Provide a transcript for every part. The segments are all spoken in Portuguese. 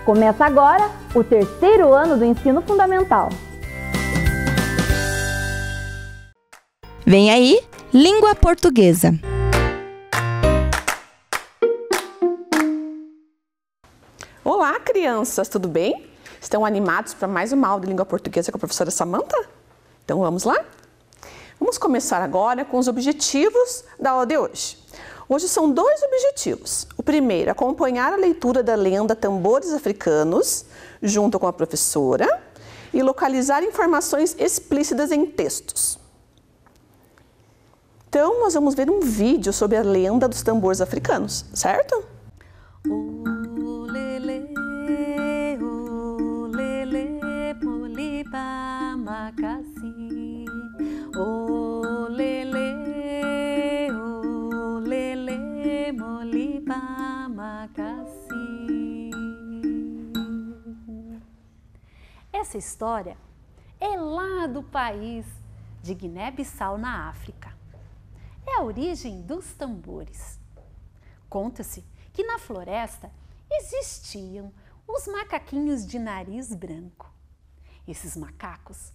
Começa agora o terceiro ano do ensino fundamental. Vem aí, língua portuguesa. Olá, crianças, tudo bem? Estão animados para mais uma aula de língua portuguesa com a professora Samantha? Então vamos lá? Vamos começar agora com os objetivos da aula de hoje. Hoje são dois objetivos. O primeiro, acompanhar a leitura da lenda Tambores Africanos, junto com a professora, e localizar informações explícitas em textos. Então, nós vamos ver um vídeo sobre a lenda dos tambores africanos, certo? Essa história é lá do país de Guiné-Bissau, na África. É a origem dos tambores. Conta-se que na floresta existiam os macaquinhos de nariz branco. Esses macacos,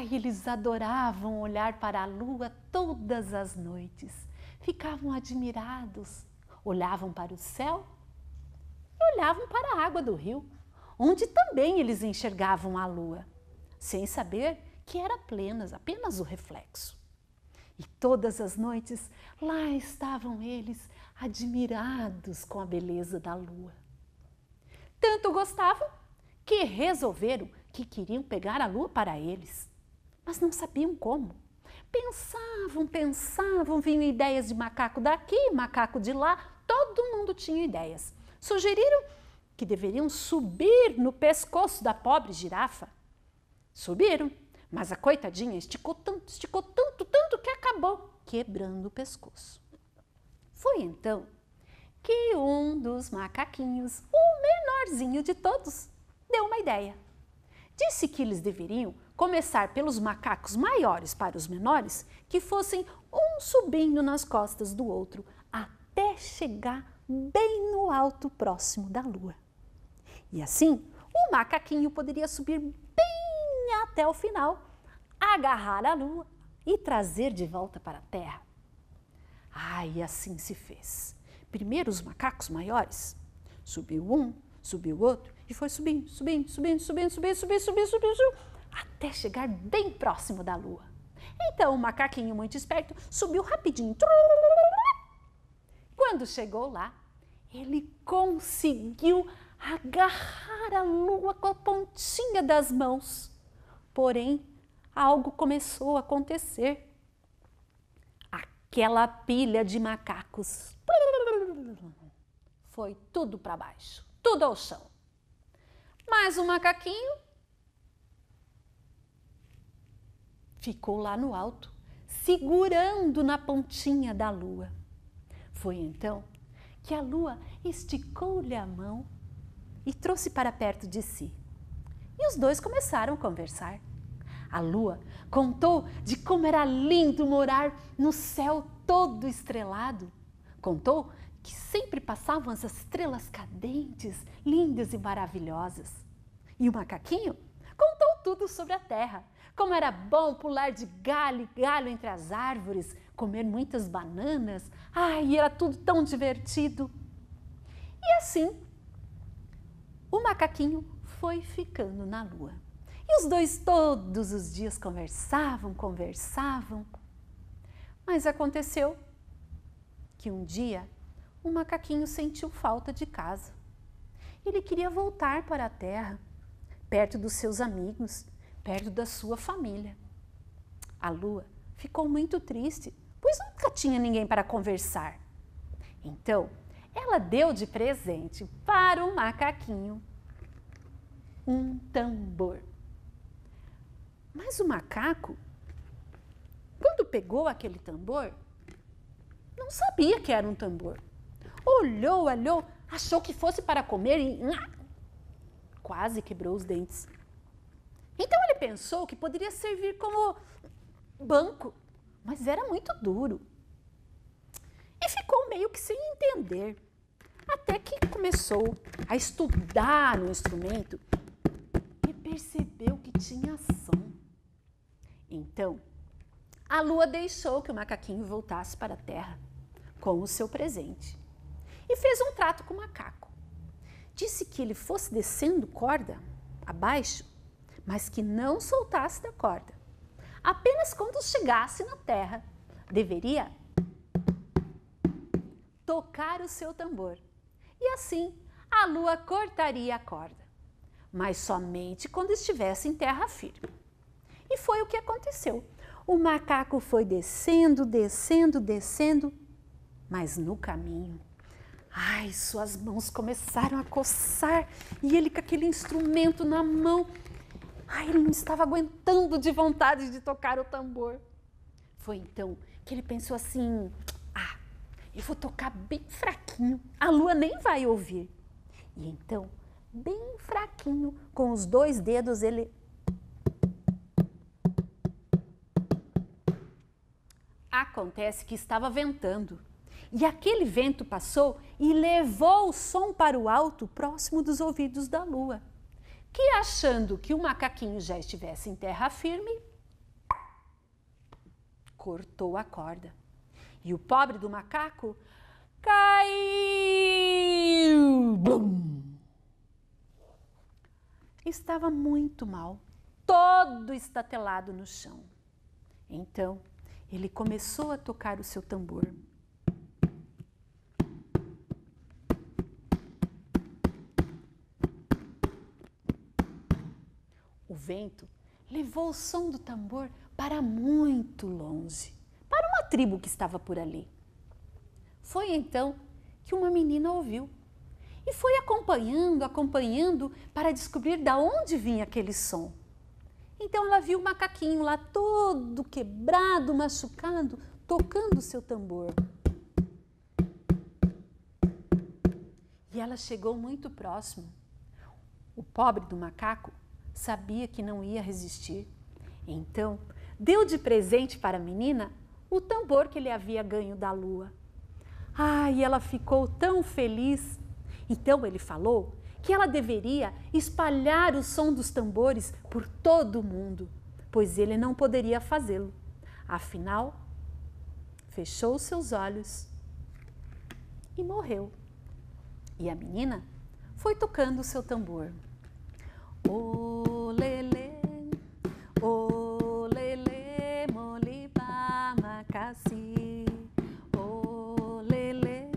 eles adoravam olhar para a lua todas as noites. Ficavam admirados, olhavam para o céu e olhavam para a água do rio, onde também eles enxergavam a lua, sem saber que era apenas o reflexo. E todas as noites lá estavam eles admirados com a beleza da lua. Tanto gostavam que resolveram que queriam pegar a lua para eles, mas não sabiam como. Pensavam, vinham ideias de macaco daqui, macaco de lá, todo mundo tinha ideias. Sugeriram que deveriam subir no pescoço da pobre girafa. Subiram, mas a coitadinha esticou tanto que acabou quebrando o pescoço. Foi então que um dos macaquinhos, o menorzinho de todos, deu uma ideia. Disse que eles deveriam começar pelos macacos maiores para os menores, que fossem um subindo nas costas do outro, até chegar bem no alto próximo da lua. E assim, o macaquinho poderia subir bem até o final, agarrar a lua e trazer de volta para a terra. E assim se fez. Primeiro os macacos maiores, subiu um, subiu o outro e foi subindo, até chegar bem próximo da lua. Então o macaquinho muito esperto subiu rapidinho. Quando chegou lá, ele conseguiu agarrar a lua com a pontinha das mãos. Porém, algo começou a acontecer. Aquela pilha de macacos foi tudo para baixo, tudo ao chão. Mas o macaquinho ficou lá no alto, segurando na pontinha da lua. Foi então que a lua esticou-lhe a mão e trouxe para perto de si. E os dois começaram a conversar. A lua contou de como era lindo morar no céu todo estrelado. Contou que sempre passavam as estrelas cadentes, lindas e maravilhosas. E o macaquinho contou tudo sobre a terra, como era bom pular de galho em galho entre as árvores, comer muitas bananas. E era tudo tão divertido. E assim, o macaquinho foi ficando na lua. E os dois todos os dias conversavam. Mas aconteceu que um dia o macaquinho sentiu falta de casa. Ele queria voltar para a terra, perto dos seus amigos, perto da sua família. A lua ficou muito triste, pois nunca tinha ninguém para conversar. Então, ela deu de presente para o macaquinho um tambor. Mas o macaco, quando pegou aquele tambor, não sabia que era um tambor. Olhou, achou que fosse para comer e quase quebrou os dentes. Então ele pensou que poderia servir como banco, mas era muito duro. E ficou meio que sem entender. Até que começou a estudar no instrumento e percebeu que tinha som. Então, a lua deixou que o macaquinho voltasse para a terra com o seu presente e fez um trato com o macaco. Disse que ele fosse descendo corda abaixo, mas que não soltasse da corda. Apenas quando chegasse na terra, deveria tocar o seu tambor. E assim, a lua cortaria a corda, mas somente quando estivesse em terra firme. E foi o que aconteceu. O macaco foi descendo, descendo, descendo, mas no caminho, ai, suas mãos começaram a coçar e ele com aquele instrumento na mão, ai, ele não estava aguentando de vontade de tocar o tambor. Foi então que ele pensou assim, eu vou tocar bem fraquinho, a lua nem vai ouvir. E então, bem fraquinho, com os 2 dedos, ele acontece que estava ventando e aquele vento passou e levou o som para o alto, próximo dos ouvidos da lua, que achando que o macaquinho já estivesse em terra firme, cortou a corda. E o pobre do macaco caiu. Bum! Estava muito mal, todo estatelado no chão. Então, ele começou a tocar o seu tambor. O vento levou o som do tambor para muito longe, para uma tribo que estava por ali. Foi então que uma menina ouviu e foi acompanhando, acompanhando para descobrir de onde vinha aquele som. Então ela viu o macaquinho lá todo quebrado, machucado, tocando o seu tambor. E ela chegou muito próximo. O pobre do macaco sabia que não ia resistir. Então, deu de presente para a menina o tambor que ele havia ganho da lua. E ela ficou tão feliz. Então ele falou que ela deveria espalhar o som dos tambores por todo o mundo, pois ele não poderia fazê-lo. Afinal, fechou seus olhos e morreu. E a menina foi tocando o seu tambor. Ô lelê, moliba, macaci. Ô lelê,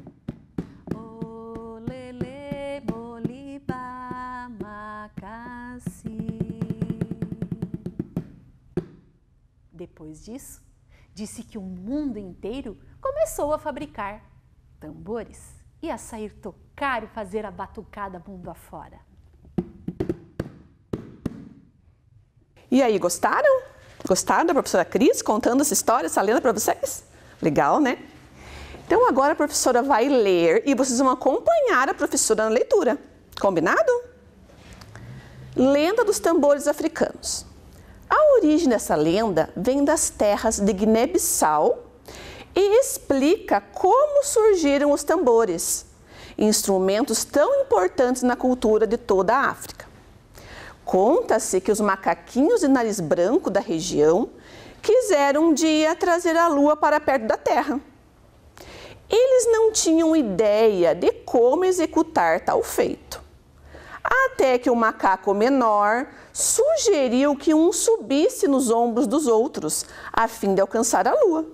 moliba, macaci. Depois disso, disse que o mundo inteiro começou a fabricar tambores e a sair tocar e fazer a batucada mundo afora. E aí, gostaram? Gostaram da professora Cris contando essa história, essa lenda para vocês? Legal, né? Então agora a professora vai ler e vocês vão acompanhar a professora na leitura. Combinado? Lenda dos tambores africanos. A origem dessa lenda vem das terras de Guiné-Bissau e explica como surgiram os tambores, instrumentos tão importantes na cultura de toda a África. Conta-se que os macaquinhos de nariz branco da região quiseram um dia trazer a lua para perto da terra. Eles não tinham ideia de como executar tal feito. Até que o macaco menor sugeriu que um subisse nos ombros dos outros, a fim de alcançar a lua.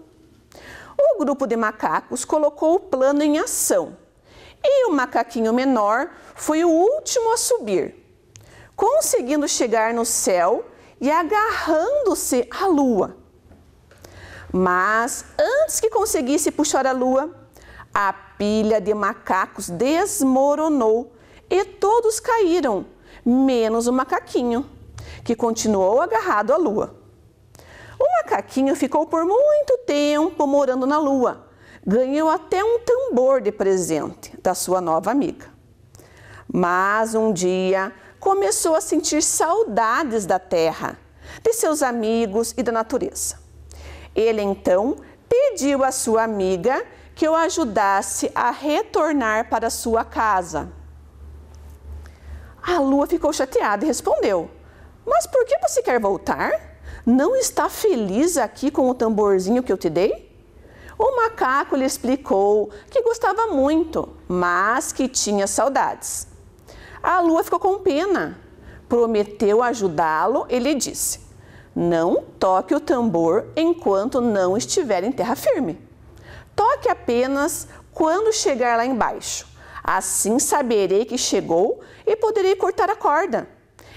O grupo de macacos colocou o plano em ação e o macaquinho menor foi o último a subir, conseguindo chegar no céu e agarrando-se à lua. Mas antes que conseguisse puxar a lua, a pilha de macacos desmoronou e todos caíram, menos o macaquinho, que continuou agarrado à lua. O macaquinho ficou por muito tempo morando na lua. Ganhou até um tambor de presente da sua nova amiga. Mas um dia começou a sentir saudades da terra, de seus amigos e da natureza. Ele então pediu à sua amiga que eu ajudasse a retornar para sua casa. A lua ficou chateada e respondeu: mas por que você quer voltar? Não está feliz aqui com o tamborzinho que eu te dei? O macaco lhe explicou que gostava muito, mas que tinha saudades. A lua ficou com pena, prometeu ajudá-lo e lhe disse: não toque o tambor enquanto não estiver em terra firme. Toque apenas quando chegar lá embaixo. Assim saberei que chegou e poderei cortar a corda.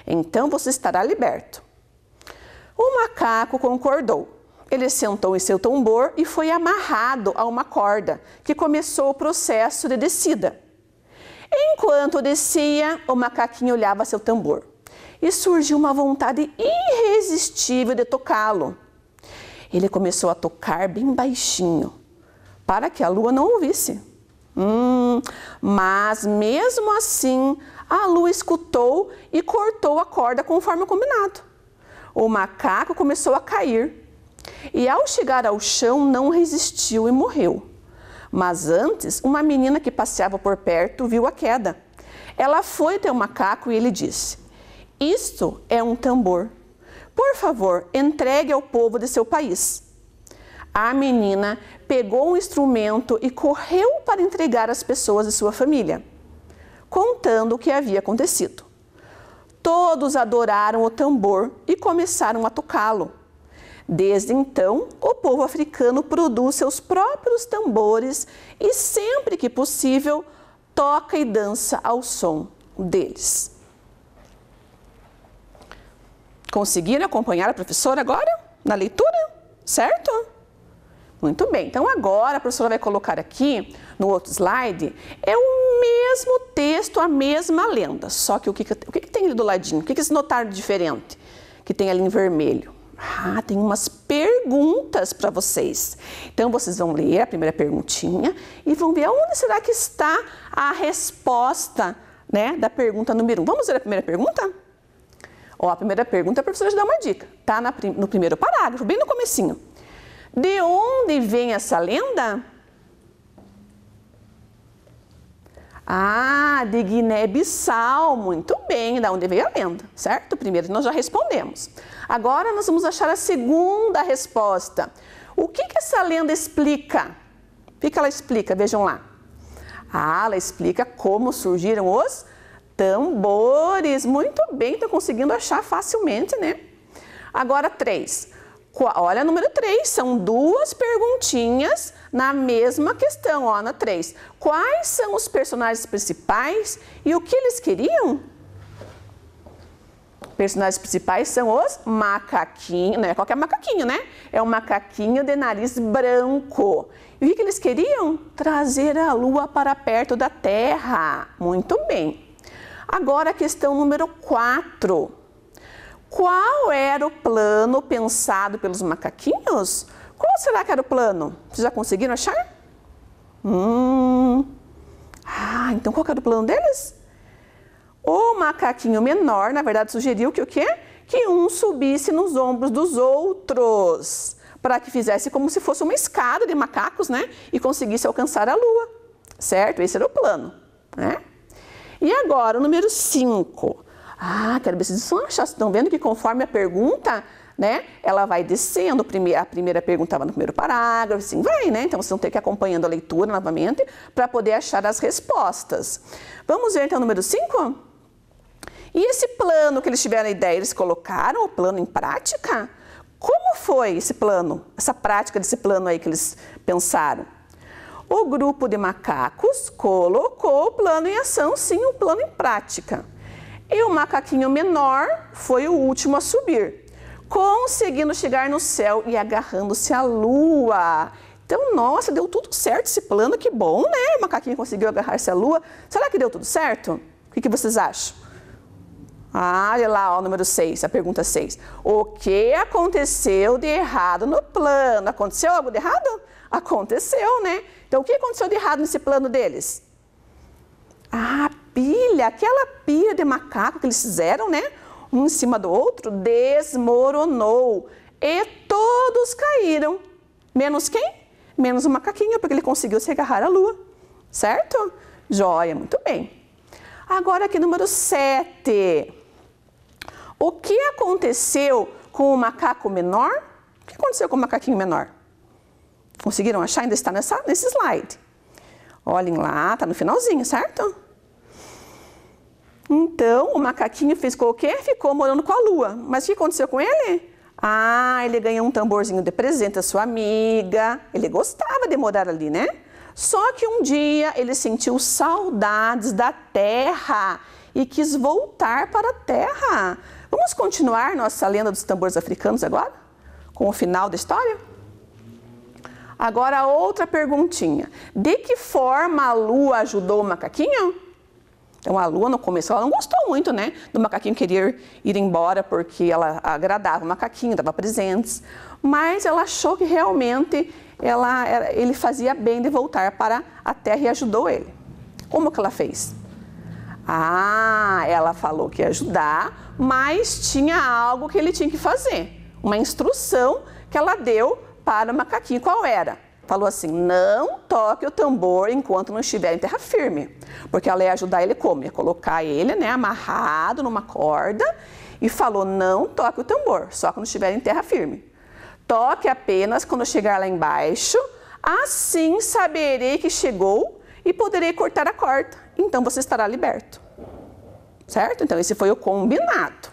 Então você estará liberto. O macaco concordou. Ele sentou em seu tambor e foi amarrado a uma corda, que começou o processo de descida. Enquanto descia, o macaquinho olhava seu tambor e surgiu uma vontade irresistível de tocá-lo. Ele começou a tocar bem baixinho, para que a lua não ouvisse. Mas mesmo assim, a lua escutou e cortou a corda conforme combinado. O macaco começou a cair e ao chegar ao chão não resistiu e morreu. Mas antes, uma menina que passeava por perto viu a queda. Ela foi até o macaco e ele disse: isto é um tambor. Por favor, entregue ao povo de seu país. A menina pegou um instrumento e correu para entregar às pessoas de sua família, contando o que havia acontecido. Todos adoraram o tambor e começaram a tocá-lo. Desde então, o povo africano produz seus próprios tambores e, sempre que possível, toca e dança ao som deles. Conseguiram acompanhar a professora agora na leitura? Certo? Muito bem, então agora a professora vai colocar aqui, no outro slide, é o mesmo texto, a mesma lenda, só que o que tem ali do ladinho? O que vocês notaram de diferente? Que tem ali em vermelho? Tem umas perguntas para vocês. Então, vocês vão ler a primeira perguntinha e vão ver onde será que está a resposta, né, da pergunta número 1. Vamos ver a primeira pergunta? A primeira pergunta, a professora já dá uma dica, tá no primeiro parágrafo, bem no comecinho. De onde vem essa lenda? De Guiné-Bissau. Muito bem, da onde veio a lenda, certo? Primeiro nós já respondemos. Agora nós vamos achar a segunda resposta. O que essa lenda explica? O que ela explica? Vejam lá. Ela explica como surgiram os tambores. Muito bem, estou conseguindo achar facilmente, né? Agora 3. Olha, número 3, são duas perguntinhas na mesma questão, na 3. Quais são os personagens principais e o que eles queriam? Personagens principais são os macaquinhos, não é qualquer macaquinho, né? É um macaquinho de nariz branco. E o que eles queriam? Trazer a lua para perto da terra. Muito bem. Agora a questão número 4. Qual era o plano pensado pelos macaquinhos? Qual será que era o plano? Vocês já conseguiram achar? Então qual que era o plano deles? O macaquinho menor, na verdade, sugeriu que o quê? Que um subisse nos ombros dos outros, para que fizesse como se fosse uma escada de macacos, né? E conseguisse alcançar a lua, certo? Esse era o plano, né? E agora, o número 5. Quero ver se vocês estão vendo que conforme a pergunta, né, ela vai descendo. A primeira pergunta estava no primeiro parágrafo, assim vai, né? Então vocês vão ter que ir acompanhando a leitura novamente para poder achar as respostas. Vamos ver então o número 5? E esse plano que eles tiveram a ideia, eles colocaram o plano em prática? Como foi esse plano, essa prática desse plano aí que eles pensaram? O grupo de macacos colocou o plano em ação, sim, o plano em prática. E o macaquinho menor foi o último a subir, conseguindo chegar no céu e agarrando-se à lua. Então, nossa, deu tudo certo esse plano, que bom, né? O macaquinho conseguiu agarrar-se à lua. Será que deu tudo certo? O que vocês acham? Olha lá, o número 6, a pergunta 6. O que aconteceu de errado no plano? Aconteceu algo de errado? Aconteceu, né? Então, o que aconteceu de errado nesse plano deles? Aquela pilha de macaco que eles fizeram, né? Um em cima do outro, desmoronou. E todos caíram. Menos quem? menos o macaquinho, porque ele conseguiu se agarrar à lua, certo? Joia, muito bem. Agora aqui número 7. O que aconteceu com o macaco menor? O que aconteceu com o macaquinho menor? Conseguiram achar? Ainda está nesse slide. Olhem lá, está no finalzinho, certo? Então, o macaquinho ficou o quê? Ficou morando com a lua. Mas o que aconteceu com ele? Ah, ele ganhou um tamborzinho de presente da sua amiga. Ele gostava de morar ali, né? Só que um dia ele sentiu saudades da terra e quis voltar para a terra. Vamos continuar nossa lenda dos tambores africanos agora? Com o final da história? Agora outra perguntinha. De que forma a lua ajudou o macaquinho? Então a lua no começo ela não gostou muito, né? Do macaquinho querer ir embora porque ela agradava o macaquinho, dava presentes. Mas ela achou que realmente ele fazia bem de voltar para a terra e ajudou ele. Como que ela fez? Ah, ela falou que ia ajudar, mas tinha algo que ele tinha que fazer. Uma instrução que ela deu para o macaquinho. Qual era? Falou assim, não toque o tambor enquanto não estiver em terra firme. Porque ela ia ajudar ele como? Ia colocar ele, né, amarrado numa corda e falou, não toque o tambor, só quando estiver em terra firme. Toque apenas quando chegar lá embaixo, assim saberei que chegou e poderei cortar a corda. Então você estará liberto. Certo? Então esse foi o combinado.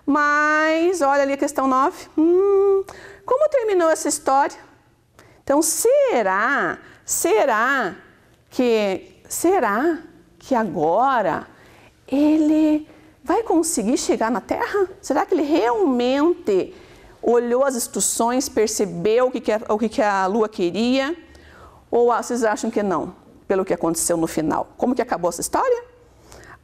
Mas, olha ali a questão 9. Como terminou essa história? Então, será que agora ele vai conseguir chegar na Terra? Será que ele realmente olhou as instruções, percebeu o que a Lua queria? Ou vocês acham que não, pelo que aconteceu no final? Como que acabou essa história?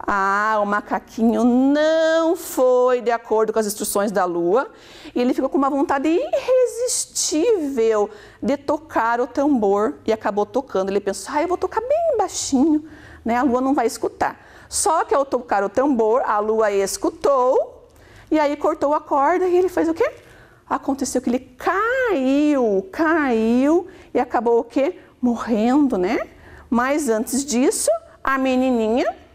Ah, o macaquinho não foi de acordo com as instruções da lua e ele ficou com uma vontade irresistível de tocar o tambor e acabou tocando. Ele pensou, eu vou tocar bem baixinho, né? A lua não vai escutar. Só que ao tocar o tambor, a lua escutou e aí cortou a corda e ele fez o quê? Aconteceu que ele caiu e acabou o quê? Morrendo, né? Mas antes disso, a menininha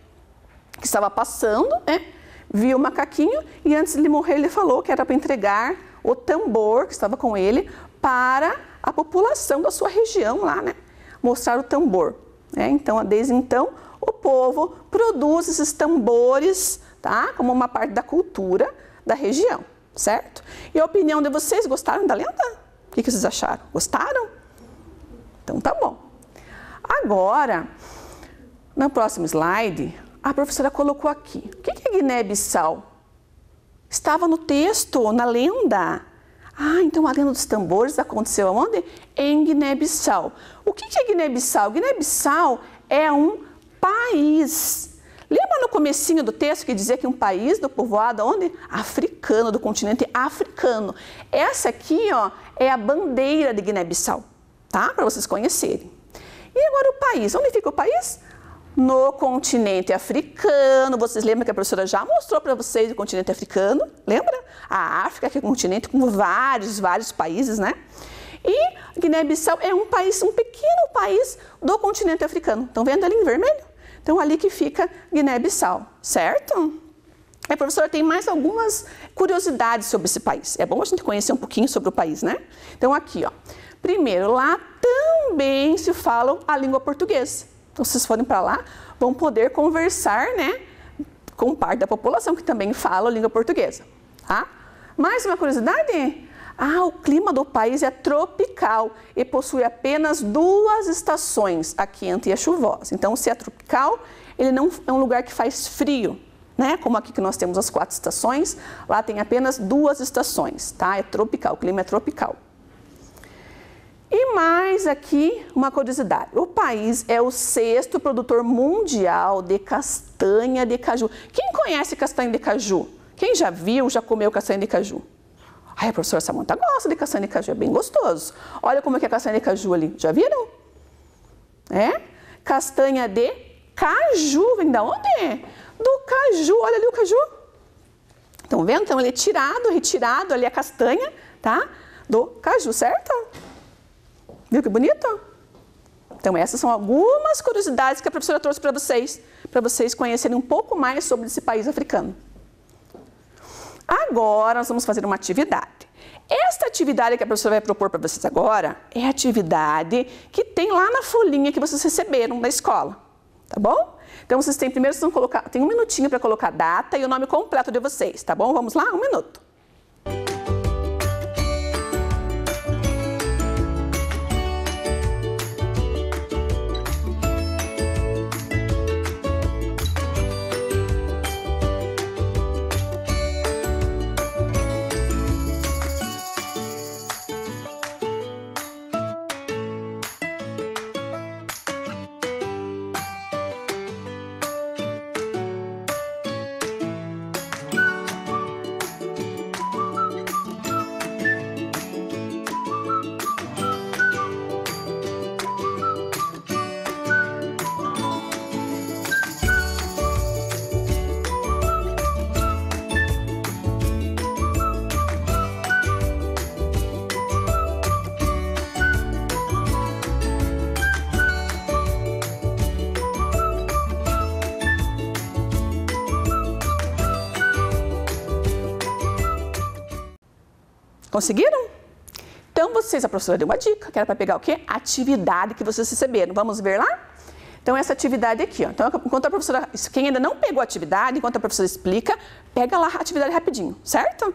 que estava passando, né, viu o macaquinho e antes de ele morrer ele falou que era para entregar o tambor que estava com ele para a população da sua região lá, né, mostrar o tambor. Né? Então, desde então, o povo produz esses tambores, tá, como uma parte da cultura da região, certo? E a opinião de vocês, gostaram da lenda? O que vocês acharam? Gostaram? Então tá bom. Agora, no próximo slide, a professora colocou aqui. O que é Guiné-Bissau? Estava no texto, na lenda. Ah, então a lenda dos tambores aconteceu aonde? Em Guiné-Bissau. O que é Guiné-Bissau? Guiné-Bissau é um país. Lembra no comecinho do texto que dizia que um país do povoado onde? Africano, do continente africano. Essa aqui, ó, é a bandeira de Guiné-Bissau, tá? Para vocês conhecerem. E agora o país. Onde fica o país? No continente africano. Vocês lembram que a professora já mostrou para vocês o continente africano? Lembra? A África, que é um continente com vários países, né? E Guiné-Bissau é um país, um pequeno país do continente africano. Estão vendo ali em vermelho? Então, ali que fica Guiné-Bissau, certo? A professora tem mais algumas curiosidades sobre esse país. É bom a gente conhecer um pouquinho sobre o país, né? Então, aqui, ó. Primeiro, lá também se fala a língua portuguesa. Então, se vocês forem para lá, vão poder conversar, né, com parte da população que também fala a língua portuguesa, tá? Mais uma curiosidade? Ah, o clima do país é tropical e possui apenas 2 estações, a quente e a chuvosa. Então, se é tropical, ele não é um lugar que faz frio, né? Como aqui que nós temos as 4 estações, lá tem apenas 2 estações, tá? É tropical, o clima é tropical. E mais aqui uma curiosidade, o país é o 6º produtor mundial de castanha de caju. Quem conhece castanha de caju? Quem já viu, já comeu castanha de caju? Ai, a professora Samanta gosta de castanha de caju, é bem gostoso. Olha como é que é a castanha de caju ali, já viram? É? Castanha de caju, vem da onde? Do caju, olha ali o caju. Estão vendo? Então ele é retirado ali a castanha, tá? Do caju, certo? Viu que bonito? Então, essas são algumas curiosidades que a professora trouxe para vocês conhecerem um pouco mais sobre esse país africano. Agora, nós vamos fazer uma atividade. Esta atividade que a professora vai propor para vocês agora é a atividade que tem lá na folhinha que vocês receberam da escola, tá bom? Então, primeiro vocês vão colocar, tem um minutinho para colocar a data e o nome completo de vocês, tá bom? Vamos lá? 1 minuto. Conseguiram? Então, a professora deu uma dica, que era para pegar o quê? A atividade que vocês receberam. Vamos ver lá? Então, essa atividade aqui, ó. Então, enquanto a professora, quem ainda não pegou a atividade, enquanto a professora explica, pega lá a atividade rapidinho, certo?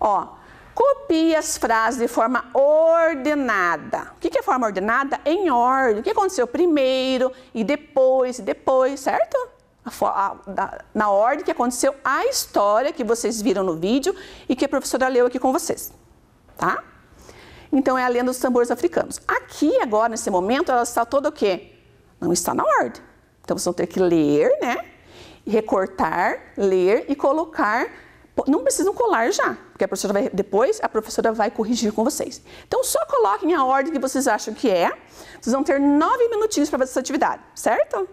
Ó, copie as frases de forma ordenada. O que é forma ordenada? Em ordem. O que aconteceu primeiro e depois, certo? Na ordem que aconteceu a história que vocês viram no vídeo e que a professora leu aqui com vocês. Tá? Então, é a lenda dos tambores africanos. Aqui, agora, nesse momento, ela está toda o quê? Não está na ordem. Então, vocês vão ter que ler, né? Recortar, ler e colocar. Não precisam colar já, porque depois a professora vai corrigir com vocês. Então, só coloquem a ordem que vocês acham que é. Vocês vão ter 9 minutinhos para fazer essa atividade, certo?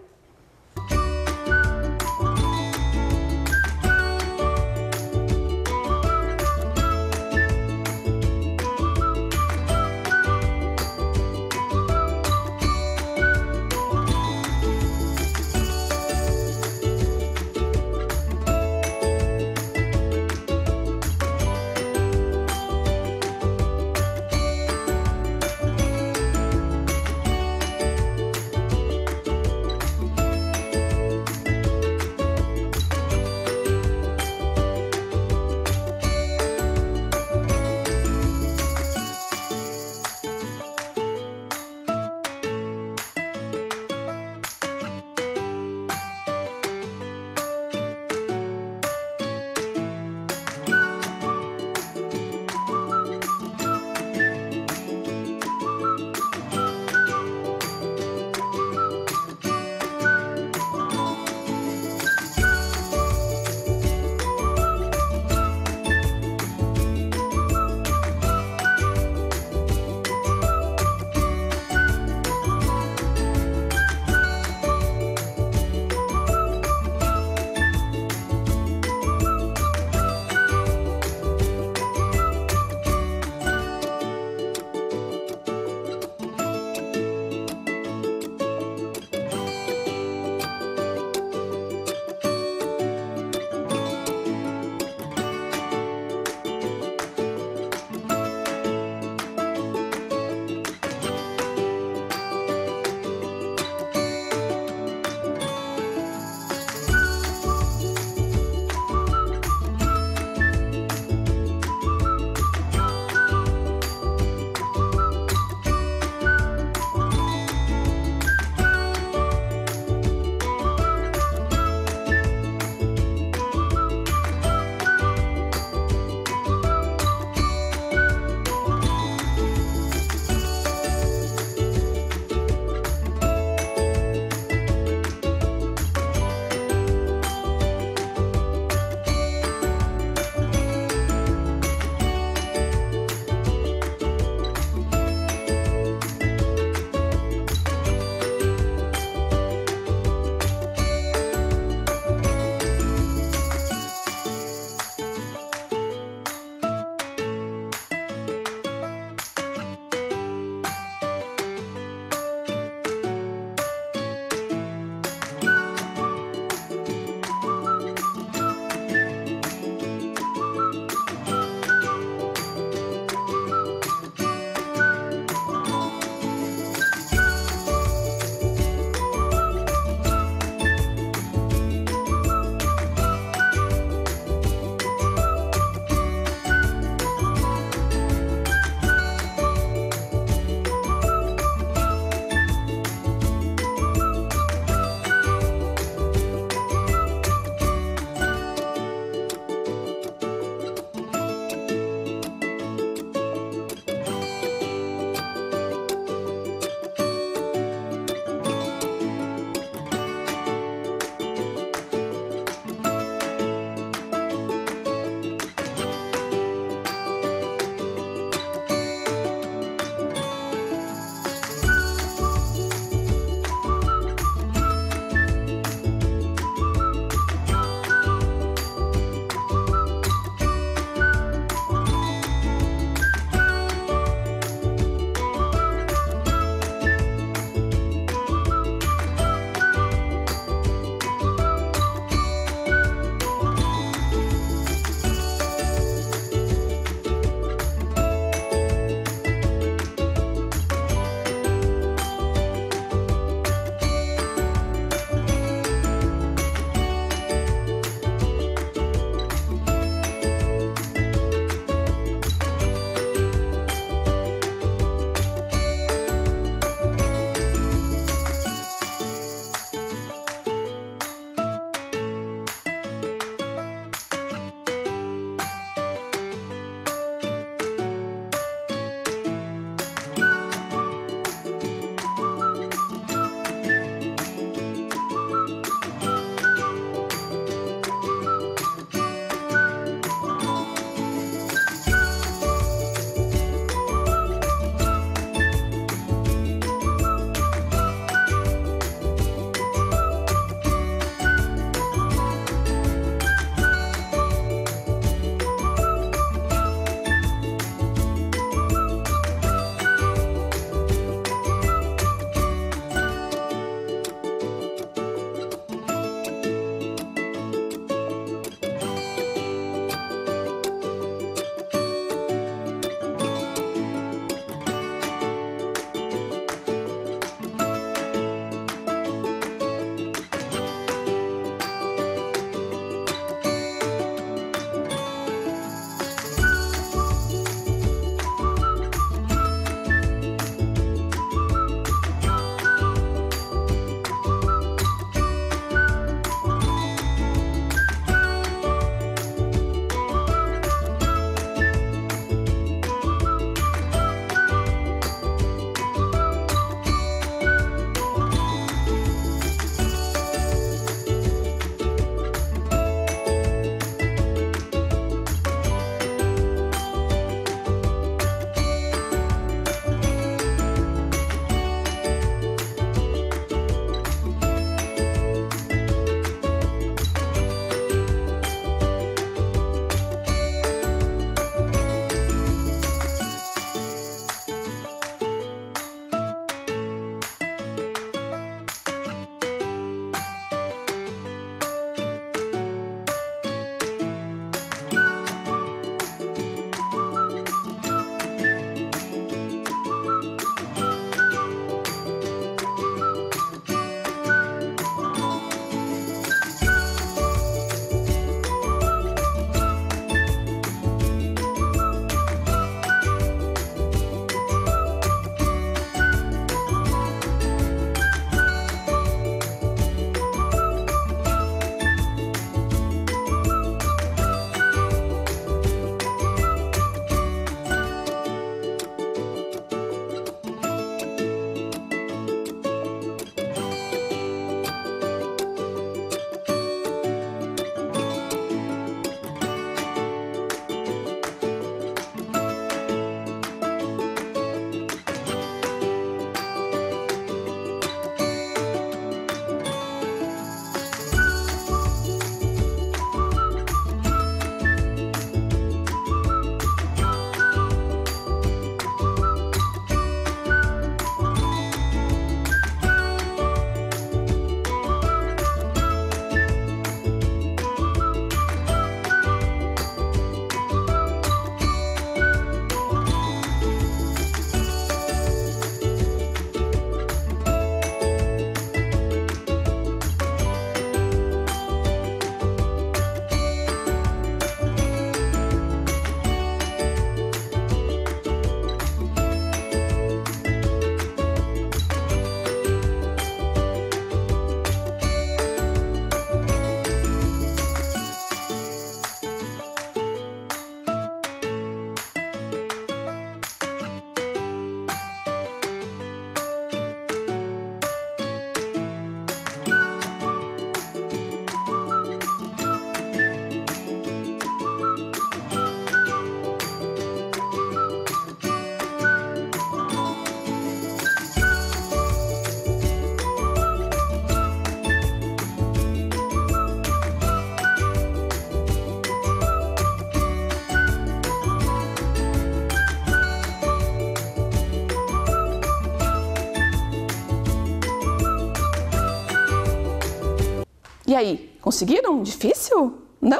E aí, conseguiram? Difícil? Não?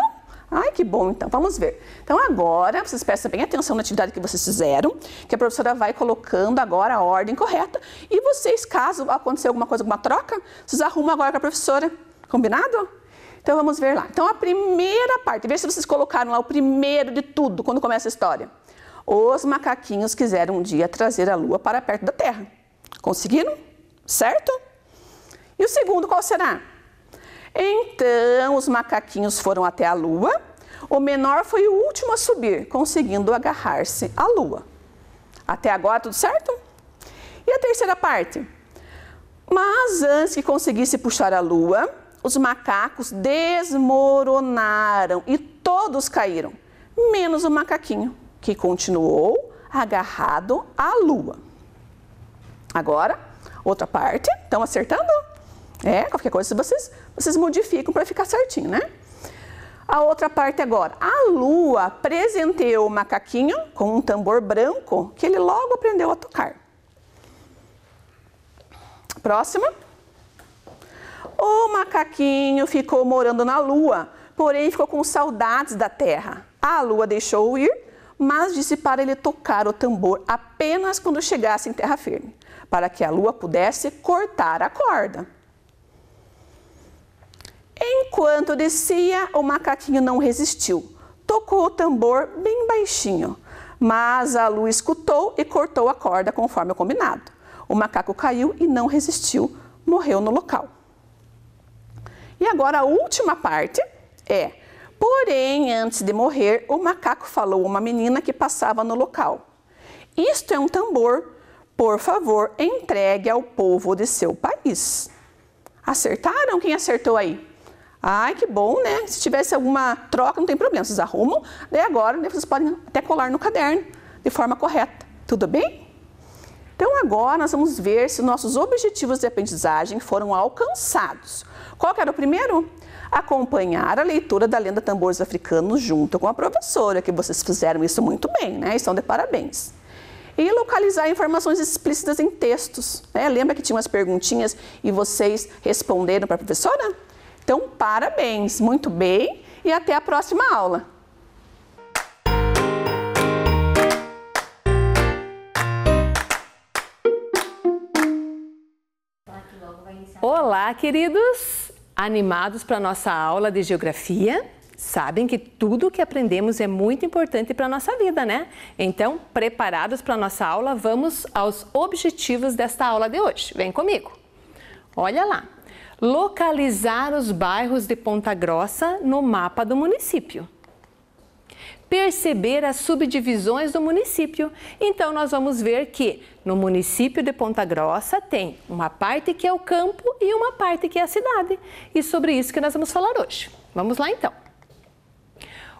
Ai, que bom, então. Vamos ver. Então, agora, vocês prestem bem atenção na atividade que vocês fizeram, que a professora vai colocando agora a ordem correta. E vocês, caso acontecer alguma coisa, alguma troca, vocês arrumam agora com a professora. Combinado? Então, vamos ver lá. Então, a primeira parte, veja se vocês colocaram lá o primeiro de tudo, quando começa a história. Os macaquinhos quiseram um dia trazer a lua para perto da Terra. Conseguiram? Certo? E o segundo, qual será? Então, os macaquinhos foram até a lua. O menor foi o último a subir, conseguindo agarrar-se à lua. Até agora, tudo certo? E a terceira parte? Mas antes que conseguisse puxar a lua, os macacos desmoronaram e todos caíram, menos o macaquinho, que continuou agarrado à lua. Agora, outra parte. Estão acertando? Qualquer coisa vocês modificam para ficar certinho, né? A outra parte agora. A lua presenteou o macaquinho com um tambor branco que ele logo aprendeu a tocar. Próxima. O macaquinho ficou morando na lua, porém ficou com saudades da terra. A lua deixou-o ir, mas disse para ele tocar o tambor apenas quando chegasse em terra firme, para que a lua pudesse cortar a corda. Enquanto descia, o macaquinho não resistiu. Tocou o tambor bem baixinho, mas a lua escutou e cortou a corda conforme o combinado. O macaco caiu e não resistiu, morreu no local. E agora a última parte é: porém, antes de morrer, o macaco falou a uma menina que passava no local: isto é um tambor, por favor, entregue ao povo de seu país. Acertaram? Quem acertou aí? Ai, que bom, né? Se tivesse alguma troca, não tem problema, vocês arrumam. Daí agora, vocês podem até colar no caderno de forma correta. Tudo bem? Então agora nós vamos ver se nossos objetivos de aprendizagem foram alcançados. Qual que era o primeiro? Acompanhar a leitura da lenda Tambores Africanos junto com a professora, que vocês fizeram isso muito bem, né? Estão de parabéns. E localizar informações explícitas em textos, né? Lembra que tinha umas perguntinhas e vocês responderam para a professora? Então, parabéns, muito bem, e até a próxima aula. Olá, queridos! Animados para a nossa aula de Geografia? Sabem que tudo o que aprendemos é muito importante para a nossa vida, né? Então, preparados para a nossa aula, vamos aos objetivos desta aula de hoje. Vem comigo! Olha lá! Localizar os bairros de Ponta Grossa no mapa do município. Perceber as subdivisões do município. Então, nós vamos ver que no município de Ponta Grossa tem uma parte que é o campo e uma parte que é a cidade. E sobre isso que nós vamos falar hoje. Vamos lá, então.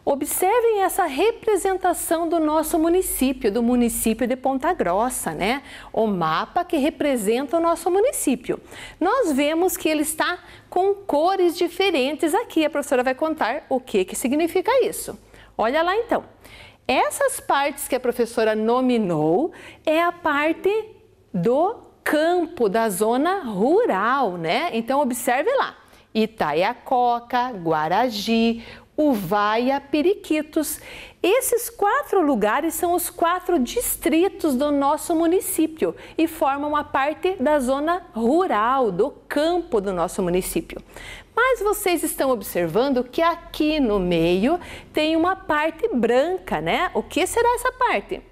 Observem essa representação do nosso município, do município de Ponta Grossa, né? O mapa que representa o nosso município. Nós vemos que ele está com cores diferentes aqui. A professora vai contar o que significa isso. Olha lá então. Essas partes que a professora nominou é a parte do campo, da zona rural, né? Então observe lá. Itaiacoca, Guaragi, Uvaia, Periquitos. Esses 4 lugares são os 4 distritos do nosso município e formam a parte da zona rural, do campo do nosso município. Mas vocês estão observando que aqui no meio tem uma parte branca, né? O que será essa parte?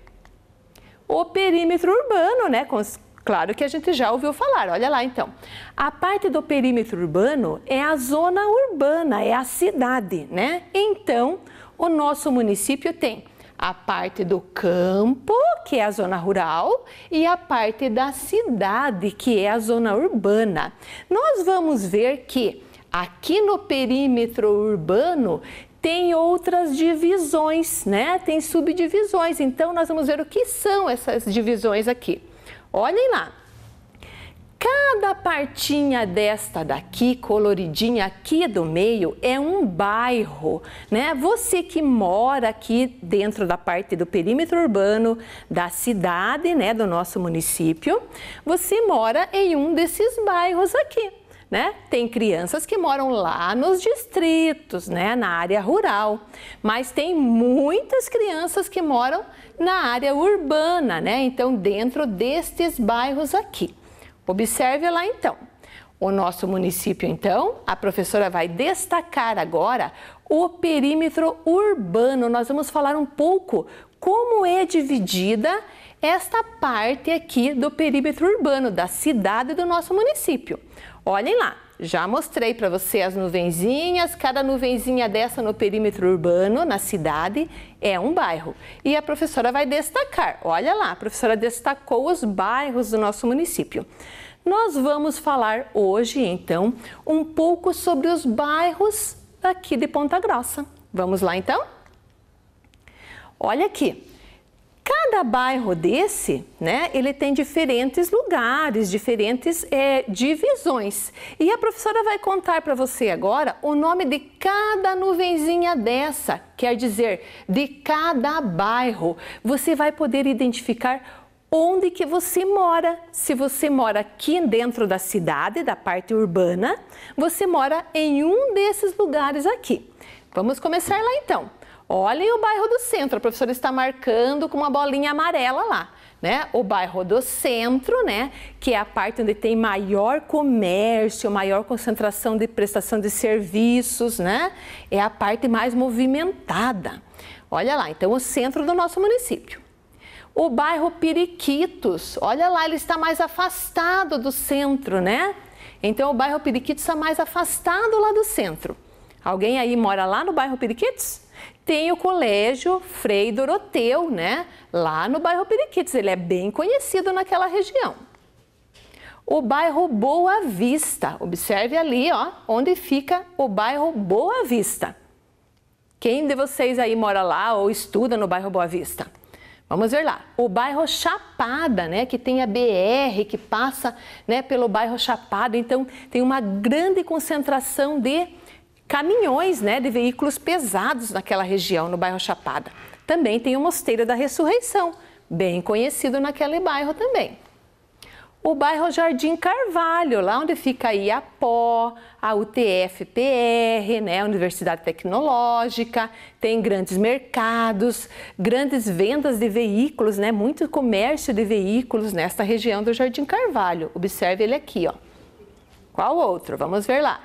O perímetro urbano, né? Claro que a gente já ouviu falar, olha lá então. A parte do perímetro urbano é a zona urbana, é a cidade, né? Então, o nosso município tem a parte do campo, que é a zona rural, e a parte da cidade, que é a zona urbana. Nós vamos ver que aqui no perímetro urbano tem outras divisões, né? Tem subdivisões, então nós vamos ver o que são essas divisões aqui. Olhem lá, cada partinha desta daqui, coloridinha aqui do meio, é um bairro, né? Você que mora aqui dentro da parte do perímetro urbano da cidade, né, do nosso município, você mora em um desses bairros aqui. né? Tem crianças que moram lá nos distritos, né? Na área rural, mas tem muitas crianças que moram na área urbana, né? Então, dentro destes bairros aqui. Observe lá então. O nosso município, então, a professora vai destacar agora o perímetro urbano. Nós vamos falar um pouco como é dividida esta parte aqui do perímetro urbano da cidade do nosso município. Olhem lá, já mostrei para você as nuvenzinhas, cada nuvenzinha dessa no perímetro urbano, na cidade, é um bairro. E a professora vai destacar, olha lá, a professora destacou os bairros do nosso município. Nós vamos falar hoje, então, um pouco sobre os bairros aqui de Ponta Grossa. Vamos lá, então? Olha aqui. Cada bairro desse, né, ele tem diferentes lugares, diferentes divisões. E a professora vai contar para você agora o nome de cada nuvenzinha dessa, quer dizer, de cada bairro. Você vai poder identificar onde que você mora. Se você mora aqui dentro da cidade, da parte urbana, você mora em um desses lugares aqui. Vamos começar lá então. Olhem o bairro do centro, a professora está marcando com uma bolinha amarela lá, né? O bairro do centro, né? Que é a parte onde tem maior comércio, maior concentração de prestação de serviços, né? É a parte mais movimentada. Olha lá, então o centro do nosso município. O bairro Periquitos, olha lá, ele está mais afastado do centro, né? Então o bairro Periquitos está mais afastado lá do centro. Alguém aí mora lá no bairro Periquitos? Tem o Colégio Frei Doroteu, né? Lá no bairro Periquitos, ele é bem conhecido naquela região. O bairro Boa Vista, observe ali, ó, onde fica o bairro Boa Vista. Quem de vocês aí mora lá ou estuda no bairro Boa Vista? Vamos ver lá. O bairro Chapada, né? Que tem a BR que passa, né, pelo bairro Chapada, então tem uma grande concentração de caminhões, né, de veículos pesados naquela região, no bairro Chapada. Também tem o Mosteiro da Ressurreição, bem conhecido naquele bairro também. O bairro Jardim Carvalho, lá onde fica a IAPO, a UTF-PR, né, a Universidade Tecnológica, tem grandes mercados, grandes vendas de veículos, né, muito comércio de veículos nesta região do Jardim Carvalho. Observe ele aqui, ó. Qual outro? Vamos ver lá.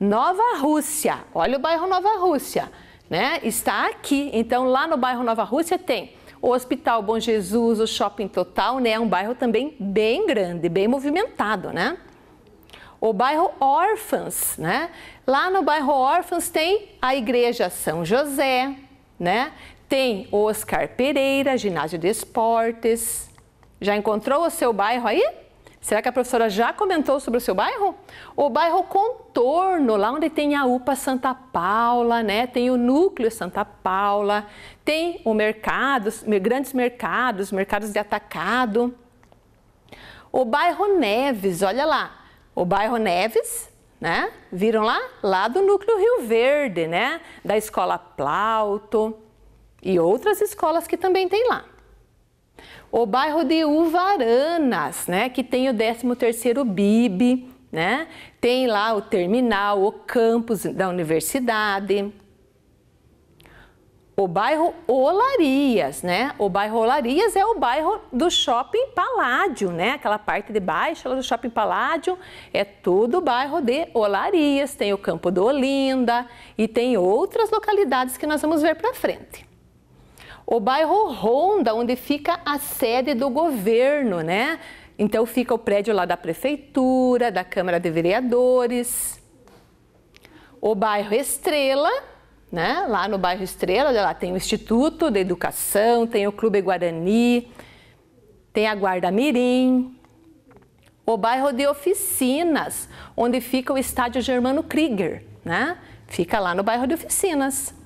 Nova Rússia, olha o bairro Nova Rússia, né? Está aqui. Então, lá no bairro Nova Rússia tem o Hospital Bom Jesus, o Shopping Total, né? É um bairro também bem grande, bem movimentado, né? O bairro Órfãos, né? Lá no bairro Órfãos tem a Igreja São José, né? Tem o Oscar Pereira, Ginásio de Esportes. Já encontrou o seu bairro aí? Será que a professora já comentou sobre o seu bairro? O bairro Contorno, lá onde tem a UPA Santa Paula, né? Tem o Núcleo Santa Paula, tem o mercados, grandes mercados, mercados de atacado. O bairro Neves, olha lá, o bairro Neves, né? Viram lá? Lá do Núcleo Rio Verde, né? Da Escola Plauto e outras escolas que também tem lá. O bairro de Uvaranas, né, que tem o 13º BIB, né, tem lá o terminal, o campus da universidade. O bairro Olarias, né, o bairro Olarias é o bairro do Shopping Paládio, né, aquela parte de baixo do Shopping Paládio, é tudo o bairro de Olarias, tem o Campo do Olinda e tem outras localidades que nós vamos ver para frente. O bairro Ronda, onde fica a sede do governo, né? Então fica o prédio lá da prefeitura, da Câmara de Vereadores. O bairro Estrela, né? Lá no bairro Estrela, olha lá, tem o Instituto de Educação, tem o Clube Guarani, tem a Guarda Mirim. O bairro de Oficinas, onde fica o estádio Germano Krieger, né? Fica lá no bairro de Oficinas.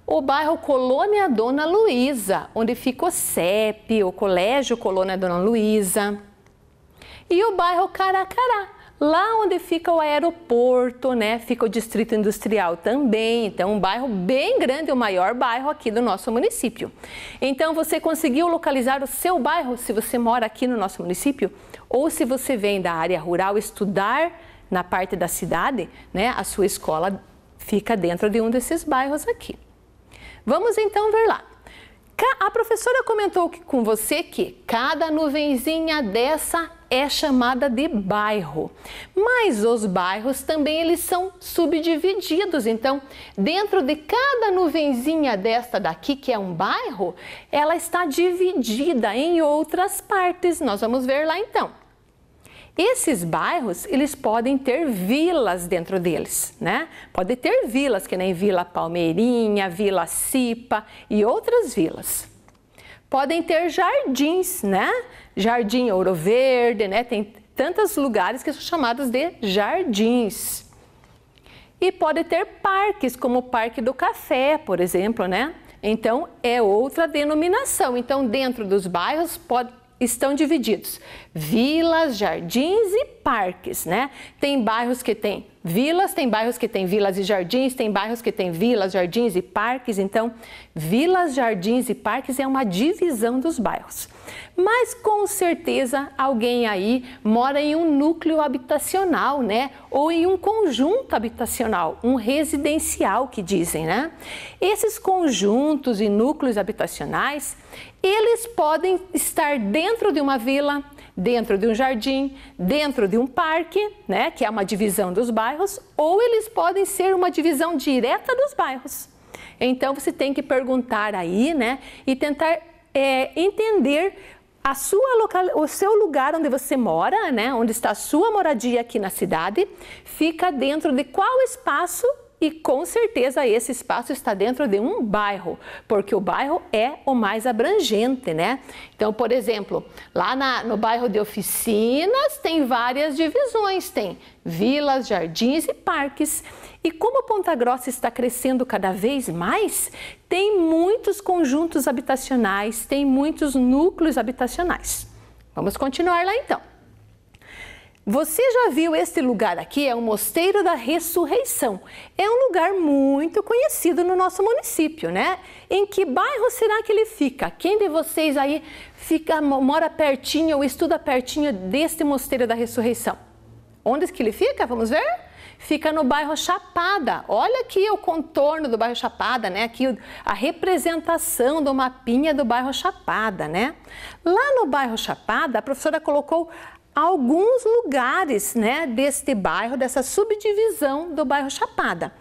O bairro Colônia Dona Luísa, onde fica o CEP, o Colégio Colônia Dona Luísa. E o bairro Caracará, lá onde fica o aeroporto, né? Fica o Distrito Industrial também. Então, um bairro bem grande, o maior bairro aqui do nosso município. Então, você conseguiu localizar o seu bairro, se você mora aqui no nosso município? Ou se você vem da área rural estudar na parte da cidade, né, a sua escola fica dentro de um desses bairros aqui. Vamos então ver lá. A professora comentou com você que cada nuvenzinha dessa é chamada de bairro, mas os bairros também eles são subdivididos. Então, dentro de cada nuvenzinha desta daqui, que é um bairro, ela está dividida em outras partes. Nós vamos ver lá então. Esses bairros, eles podem ter vilas dentro deles, né? Pode ter vilas, que nem Vila Palmeirinha, Vila Cipa e outras vilas. Podem ter jardins, né? Jardim Ouro Verde, né? Tem tantos lugares que são chamados de jardins. E pode ter parques, como o Parque do Café, por exemplo, né? Então, é outra denominação. Então, dentro dos bairros, estão divididos vilas, jardins e parques, né? Tem bairros que tem vilas, tem bairros que tem vilas e jardins, tem bairros que tem vilas, jardins e parques. Então, vilas, jardins e parques é uma divisão dos bairros. Mas com certeza alguém aí mora em um núcleo habitacional, né? Ou em um conjunto habitacional, um residencial que dizem, né? Esses conjuntos e núcleos habitacionais, eles podem estar dentro de uma vila, dentro de um jardim, dentro de um parque, né, que é uma divisão dos bairros, ou eles podem ser uma divisão direta dos bairros. Então, você tem que perguntar aí, né, e tentar entender o seu lugar onde você mora, né, onde está a sua moradia aqui na cidade, fica dentro de qual espaço. E com certeza esse espaço está dentro de um bairro, porque o bairro é o mais abrangente, né? Então, por exemplo, lá no bairro de Oficinas tem várias divisões, tem vilas, jardins e parques. E como Ponta Grossa está crescendo cada vez mais, tem muitos conjuntos habitacionais, tem muitos núcleos habitacionais. Vamos continuar lá então. Você já viu este lugar aqui? É o Mosteiro da Ressurreição. É um lugar muito conhecido no nosso município, né? Em que bairro será que ele fica? Quem de vocês aí mora pertinho ou estuda pertinho deste Mosteiro da Ressurreição? Onde que ele fica? Vamos ver? Fica no bairro Chapada. Olha aqui o contorno do bairro Chapada, né? Aqui a representação do mapinha do bairro Chapada, né? Lá no bairro Chapada, a professora colocou alguns lugares, né, deste bairro, dessa subdivisão do bairro Chapada.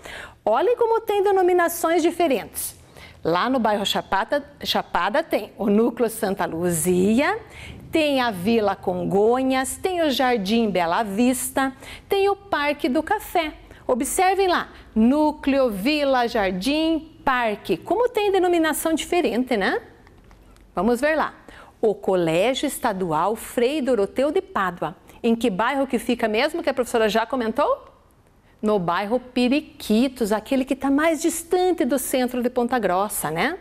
Olhem como tem denominações diferentes. Lá no bairro Chapada tem o Núcleo Santa Luzia, tem a Vila Congonhas, tem o Jardim Bela Vista, tem o Parque do Café. Observem lá, núcleo, vila, jardim, parque. Como tem denominação diferente, né? Vamos ver lá. O Colégio Estadual Frei Doroteu de Pádua. Em que bairro que fica mesmo, que a professora já comentou? No bairro Periquitos, aquele que está mais distante do centro de Ponta Grossa, né?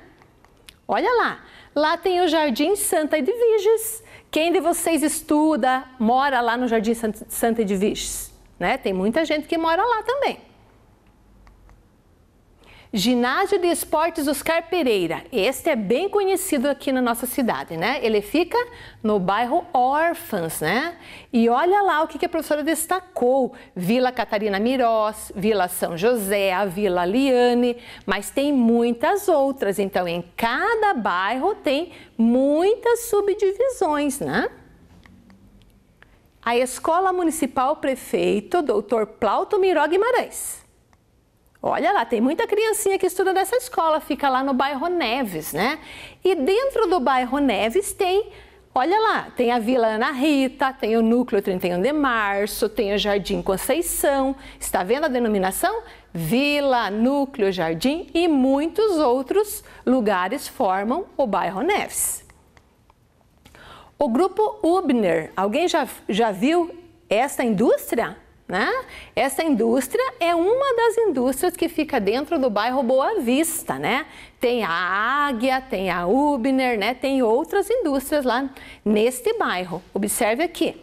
Olha lá, lá tem o Jardim Santa Edviges. Quem de vocês estuda, mora lá no Jardim Santa Edviges? Né? Tem muita gente que mora lá também. Ginásio de Esportes Oscar Pereira. Este é bem conhecido aqui na nossa cidade, né? Ele fica no bairro Órfãos, né? E olha lá o que a professora destacou. Vila Catarina Mirós, Vila São José, a Vila Liane, mas tem muitas outras. Então, em cada bairro tem muitas subdivisões, né? A Escola Municipal Prefeito Dr. Plauto Miró Guimarães. Olha lá, tem muita criancinha que estuda nessa escola, fica lá no bairro Neves, né? E dentro do bairro Neves tem, olha lá, tem a Vila Ana Rita, tem o Núcleo 31 de Março, tem o Jardim Conceição. Está vendo a denominação? Vila, Núcleo, Jardim e muitos outros lugares formam o bairro Neves. O Grupo Ubner, alguém já viu esta indústria? Né? Essa indústria é uma das indústrias que fica dentro do bairro Boa Vista, né? Tem a Águia, tem a Ubner, né? Tem outras indústrias lá neste bairro. Observe aqui.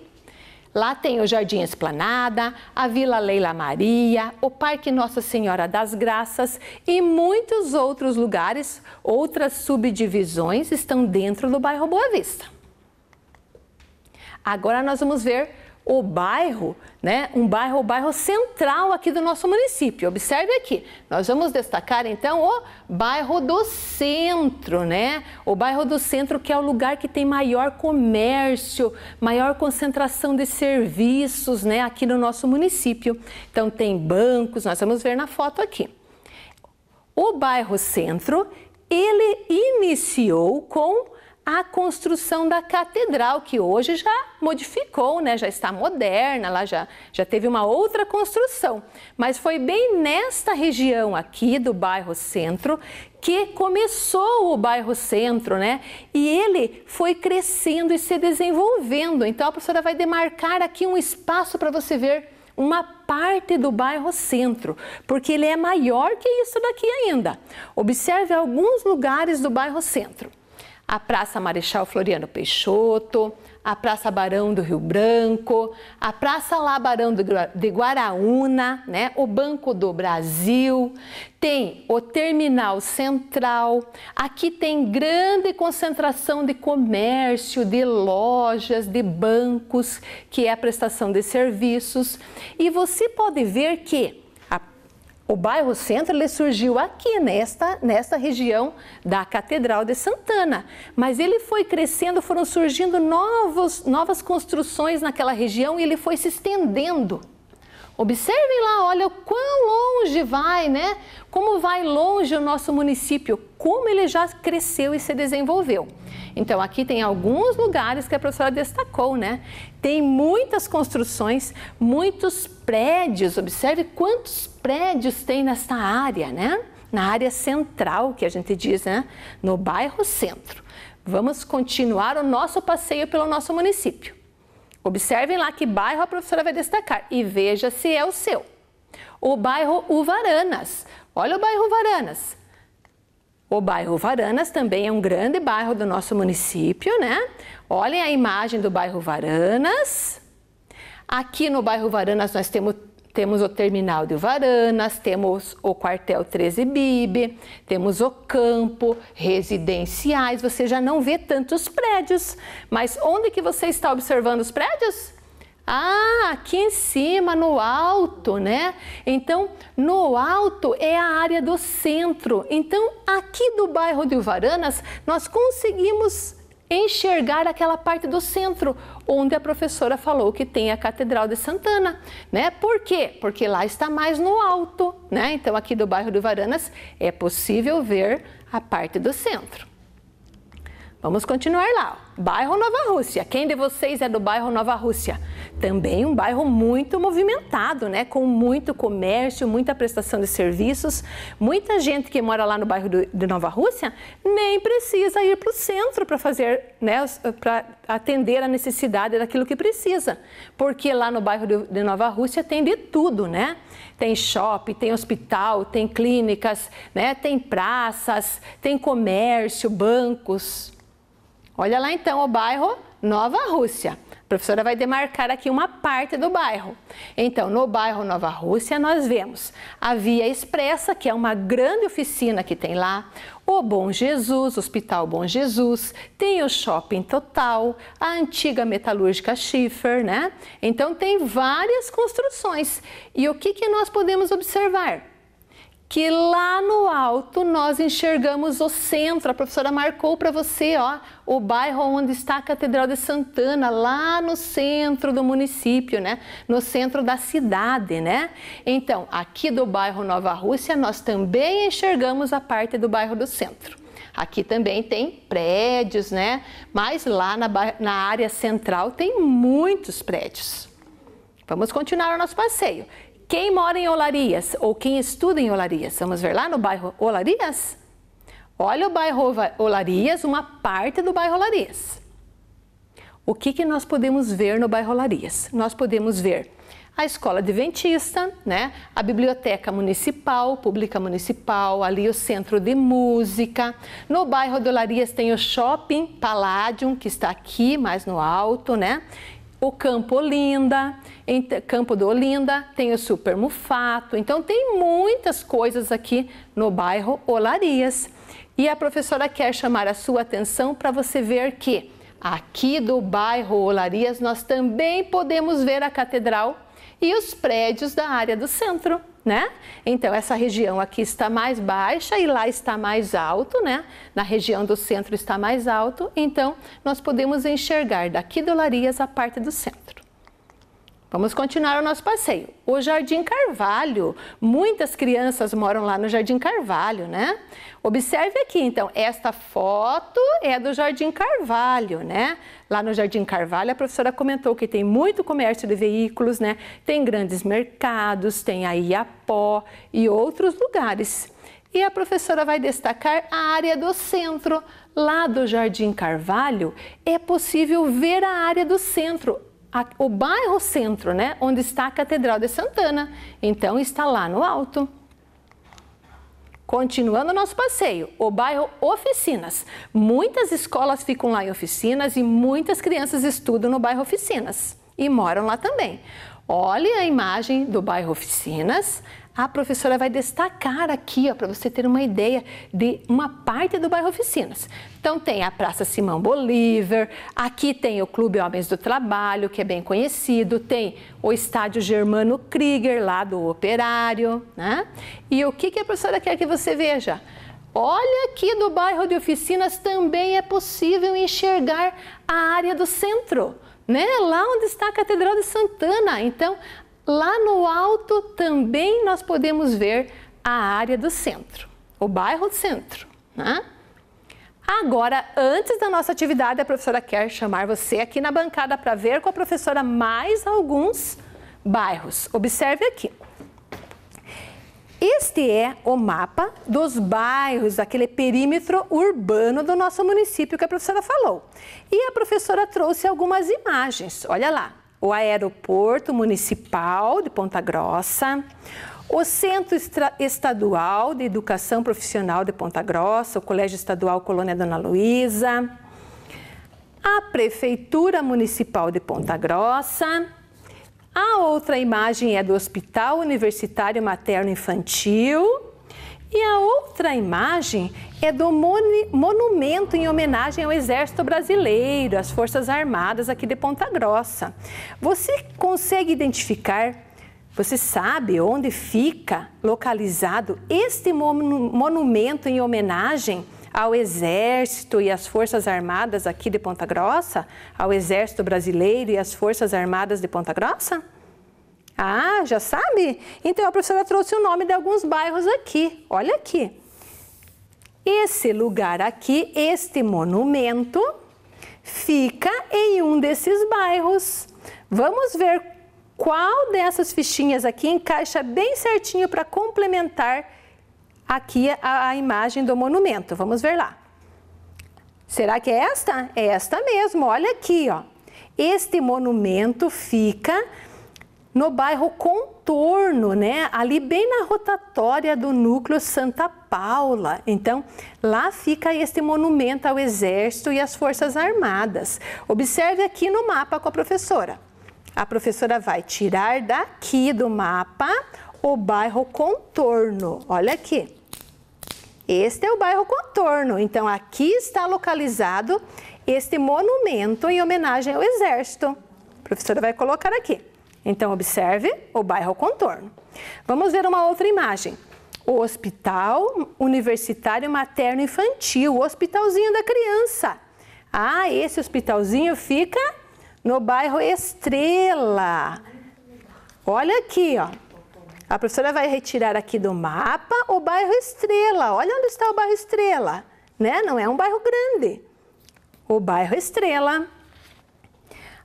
Lá tem o Jardim Esplanada, a Vila Leila Maria, o Parque Nossa Senhora das Graças e muitos outros lugares, outras subdivisões estão dentro do bairro Boa Vista. Agora nós vamos ver o bairro, né? O bairro central aqui do nosso município. Observe aqui, nós vamos destacar então o bairro do centro, né? O bairro do centro, que é o lugar que tem maior comércio, maior concentração de serviços, né? Aqui no nosso município. Então tem bancos, nós vamos ver na foto aqui. O bairro centro, ele iniciou com a construção da catedral, que hoje já modificou, né? Já está moderna, lá já teve uma outra construção. Mas foi bem nesta região aqui do bairro centro que começou o bairro centro, né? E ele foi crescendo e se desenvolvendo. Então a professora vai demarcar aqui um espaço para você ver uma parte do bairro centro, porque ele é maior que isso daqui ainda. Observe alguns lugares do bairro centro. A Praça Marechal Floriano Peixoto, a Praça Barão do Rio Branco, a Praça Lá Barão de Guaraúna, né? O Banco do Brasil, tem o Terminal Central, aqui tem grande concentração de comércio, de lojas, de bancos, que é a prestação de serviços. E você pode ver que o bairro centro ele surgiu aqui nesta região da Catedral de Santana, mas ele foi crescendo, foram surgindo novas construções naquela região e ele foi se estendendo. Observem lá, olha o quão longe vai, né? Como vai longe o nosso município, como ele já cresceu e se desenvolveu. Então aqui tem alguns lugares que a professora destacou, né? Tem muitas construções, muitos prédios, observe quantos prédios tem nesta área, né? Na área central, que a gente diz, né? No bairro centro. Vamos continuar o nosso passeio pelo nosso município. Observem lá que bairro a professora vai destacar e veja se é o seu. O bairro Uvaranas. Olha o bairro Uvaranas. O bairro Uvaranas também é um grande bairro do nosso município, né? Olhem a imagem do bairro Uvaranas. Aqui no bairro Uvaranas nós temos o terminal de Uvaranas, temos o quartel 13 BIB, temos o campo, residenciais. Você já não vê tantos prédios, mas onde que você está observando os prédios? Ah, aqui em cima, no alto, né? Então, no alto é a área do centro. Então, aqui do bairro de Uvaranas, nós conseguimos enxergar aquela parte do centro, onde a professora falou que tem a Catedral de Santana, né? Por quê? Porque lá está mais no alto, né? Então, aqui do bairro de Uvaranas é possível ver a parte do centro. Vamos continuar lá. Bairro Nova Rússia. Quem de vocês é do bairro Nova Rússia? Também um bairro muito movimentado, né? Com muito comércio, muita prestação de serviços. Muita gente que mora lá no bairro de Nova Rússia nem precisa ir para o centro para fazer, né? Para atender a necessidade daquilo que precisa. Porque lá no bairro de Nova Rússia tem de tudo, né? Tem shopping, tem hospital, tem clínicas, né? Tem praças, tem comércio, bancos. Olha lá então o bairro Nova Rússia. A professora vai demarcar aqui uma parte do bairro. Então, no bairro Nova Rússia, nós vemos a Via Expressa, que é uma grande oficina que tem lá, o Bom Jesus, Hospital Bom Jesus, tem o Shopping Total, a antiga metalúrgica Schiffer, né? Então, tem várias construções. E o que nós podemos observar? Que lá no alto nós enxergamos o centro. A professora marcou para você, ó, o bairro onde está a Catedral de Santana, lá no centro do município, né? No centro da cidade, né? Então, aqui do bairro Nova Rússia, nós também enxergamos a parte do bairro do centro. Aqui também tem prédios, né? Mas lá na área central tem muitos prédios. Vamos continuar o nosso passeio. Quem mora em Olarias ou quem estuda em Olarias? Vamos ver lá no bairro Olarias? Olha o bairro Olarias, uma parte do bairro Olarias. O que nós podemos ver no bairro Olarias? Nós podemos ver a escola adventista, né? A biblioteca municipal, pública municipal, ali o centro de música. No bairro de Olarias tem o shopping Palladium, que está aqui mais no alto, né? O Campo Olinda, Campo do Olinda, tem o Super Mufato. Então, tem muitas coisas aqui no bairro Olarias. E a professora quer chamar a sua atenção para você ver que aqui do bairro Olarias, nós também podemos ver a catedral e os prédios da área do centro, né? Então, essa região aqui está mais baixa e lá está mais alto, né? Na região do centro está mais alto, então nós podemos enxergar daqui do Olarias a parte do centro. Vamos continuar o nosso passeio. O Jardim Carvalho, muitas crianças moram lá no Jardim Carvalho, né? Observe aqui, então, esta foto é do Jardim Carvalho, né? Lá no Jardim Carvalho, a professora comentou que tem muito comércio de veículos, né? Tem grandes mercados, tem a Iapó e outros lugares. E a professora vai destacar a área do centro. Lá do Jardim Carvalho, é possível ver a área do centro, o bairro Centro, né, onde está a Catedral de Santana. Então, está lá no alto. Continuando o nosso passeio, o bairro Oficinas. Muitas escolas ficam lá em Oficinas e muitas crianças estudam no bairro Oficinas e moram lá também. Olhe a imagem do bairro Oficinas. A professora vai destacar aqui, para você ter uma ideia de uma parte do bairro Oficinas. Então, tem a Praça Simão Bolívar, aqui tem o Clube Homens do Trabalho, que é bem conhecido, tem o Estádio Germano Krieger, lá do Operário, né? E o que a professora quer que você veja? Olha, aqui do bairro de Oficinas também é possível enxergar a área do centro, né? Lá onde está a Catedral de Santana. Então, lá no alto também nós podemos ver a área do centro, o bairro do centro, né? Agora, antes da nossa atividade, a professora quer chamar você aqui na bancada para ver com a professora mais alguns bairros. Observe aqui. Este é o mapa dos bairros, aquele perímetro urbano do nosso município que a professora falou. E a professora trouxe algumas imagens, olha lá. O Aeroporto Municipal de Ponta Grossa, o Centro Estadual de Educação Profissional de Ponta Grossa, o Colégio Estadual Colônia Dona Luísa, a Prefeitura Municipal de Ponta Grossa, a outra imagem é do Hospital Universitário Materno Infantil e a outra imagem é do monumento em homenagem ao Exército Brasileiro, às Forças Armadas aqui de Ponta Grossa. Você consegue identificar, você sabe onde fica localizado este monumento em homenagem ao Exército e às Forças Armadas aqui de Ponta Grossa? Ao Exército Brasileiro e às Forças Armadas de Ponta Grossa? Ah, já sabe? Então a professora trouxe o nome de alguns bairros aqui. Olha aqui. Esse lugar aqui, este monumento, fica em um desses bairros. Vamos ver qual dessas fichinhas aqui encaixa bem certinho para complementar aqui a imagem do monumento. Vamos ver lá. Será que é esta? É esta mesmo, olha aqui, ó. Este monumento fica no bairro Contorno, né? Ali bem na rotatória do núcleo Santa Paula. Então, lá fica este monumento ao Exército e às Forças Armadas. Observe aqui no mapa com a professora. A professora vai tirar daqui do mapa o bairro Contorno. Olha aqui. Este é o bairro Contorno. Então, aqui está localizado este monumento em homenagem ao Exército. A professora vai colocar aqui. Então, observe o bairro Contorno. Vamos ver uma outra imagem. O Hospital Universitário Materno Infantil, o hospitalzinho da criança. Ah, esse hospitalzinho fica no bairro Estrela. Olha aqui, ó. A professora vai retirar aqui do mapa o bairro Estrela. Olha onde está o bairro Estrela, né? Não é um bairro grande. O bairro Estrela.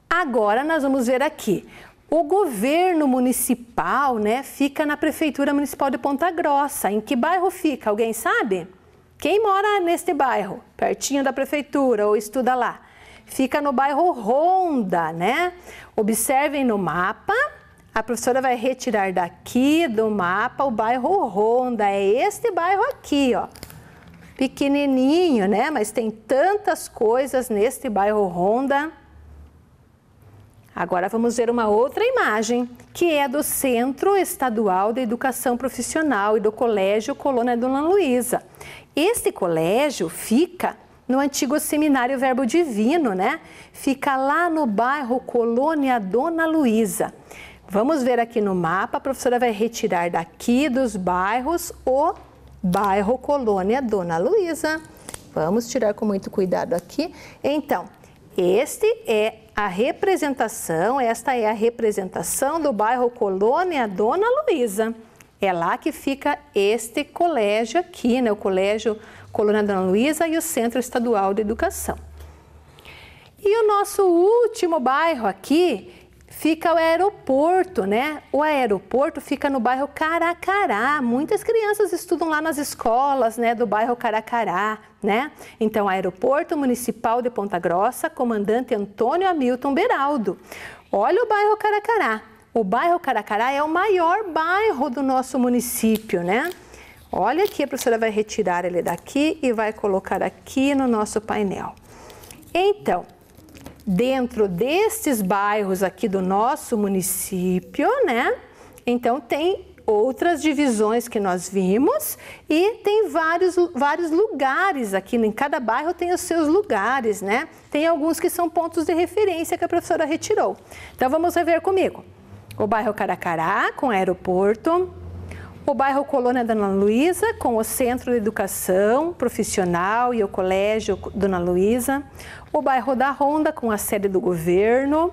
Agora nós vamos ver aqui. O governo municipal, né, fica na Prefeitura Municipal de Ponta Grossa. Em que bairro fica? Alguém sabe? Quem mora neste bairro, pertinho da prefeitura ou estuda lá? Fica no bairro Ronda, né? Observem no mapa. A professora vai retirar daqui do mapa o bairro Ronda. É este bairro aqui, ó. Pequenininho, né? Mas tem tantas coisas neste bairro Ronda. Agora vamos ver uma outra imagem, que é do Centro Estadual de Educação Profissional e do Colégio Colônia Dona Luísa. Este colégio fica no antigo seminário Verbo Divino, né? Fica lá no bairro Colônia Dona Luísa. Vamos ver aqui no mapa, a professora vai retirar daqui dos bairros o bairro Colônia Dona Luísa. Vamos tirar com muito cuidado aqui. Então, esta é a representação do bairro Colônia Dona Luísa. É lá que fica este colégio aqui, né? O Colégio Colônia Dona Luísa e o Centro Estadual de Educação. E o nosso último bairro aqui fica o aeroporto, né? O aeroporto fica no bairro Caracará. Muitas crianças estudam lá nas escolas, né, do bairro Caracará, né? Então, Aeroporto Municipal de Ponta Grossa, comandante Antônio Hamilton Beraldo. Olha o bairro Caracará. O bairro Caracará é o maior bairro do nosso município, né? Olha aqui, a professora vai retirar ele daqui e vai colocar aqui no nosso painel. Então, dentro destes bairros aqui do nosso município, né? Então, tem outras divisões que nós vimos e tem vários lugares aqui. Em cada bairro tem os seus lugares, né? Tem alguns que são pontos de referência que a professora retirou. Então, vamos rever comigo. O bairro Caracará, com aeroporto. O bairro Colônia Dona Luísa, com o Centro de Educação Profissional e o Colégio Dona Luísa. O bairro da Ronda, com a sede do governo,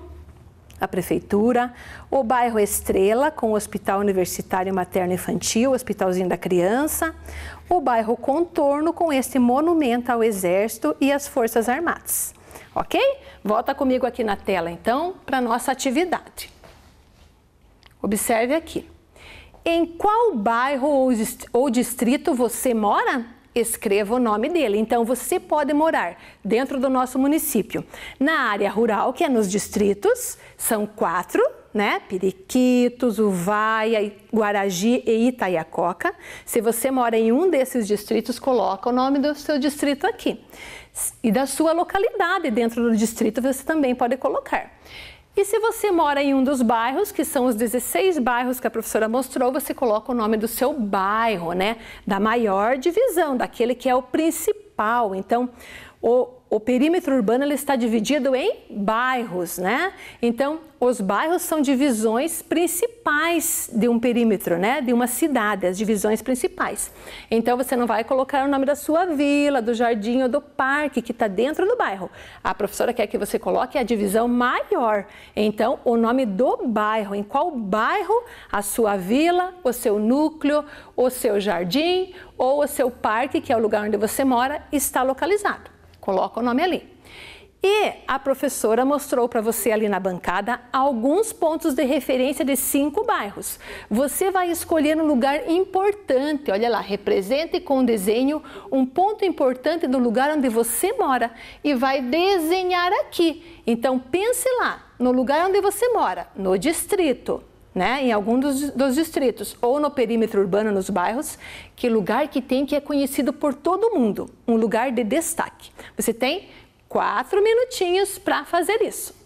a prefeitura. O bairro Estrela, com o Hospital Universitário Materno Infantil, o Hospitalzinho da Criança. O bairro Contorno, com este monumento ao Exército e às Forças Armadas. Ok? Volta comigo aqui na tela, então, para a nossa atividade. Observe aqui. Em qual bairro ou distrito você mora? Escreva o nome dele. Então, você pode morar dentro do nosso município. Na área rural, que é nos distritos, são 4, né? Periquitos, Uvaia, Guaragi e Itaiacoca. Se você mora em um desses distritos, coloca o nome do seu distrito aqui. E da sua localidade dentro do distrito, você também pode colocar. E se você mora em um dos bairros, que são os 16 bairros que a professora mostrou, você coloca o nome do seu bairro, né? Da maior divisão, daquele que é o principal. Então, o perímetro urbano ele está dividido em bairros, né? Então, os bairros são divisões principais de um perímetro, né? De uma cidade, as divisões principais. Então, você não vai colocar o nome da sua vila, do jardim ou do parque que está dentro do bairro. A professora quer que você coloque a divisão maior. Então, o nome do bairro, em qual bairro a sua vila, o seu núcleo, o seu jardim ou o seu parque, que é o lugar onde você mora, está localizado. Coloca o nome ali. E a professora mostrou para você ali na bancada alguns pontos de referência de 5 bairros. Você vai escolher um lugar importante, olha lá, represente com desenho um ponto importante do lugar onde você mora e vai desenhar aqui. Então pense lá, no lugar onde você mora, no distrito, né? Em algum dos distritos ou no perímetro urbano, nos bairros, que lugar que tem que é conhecido por todo mundo, um lugar de destaque. Você tem 4 minutinhos para fazer isso.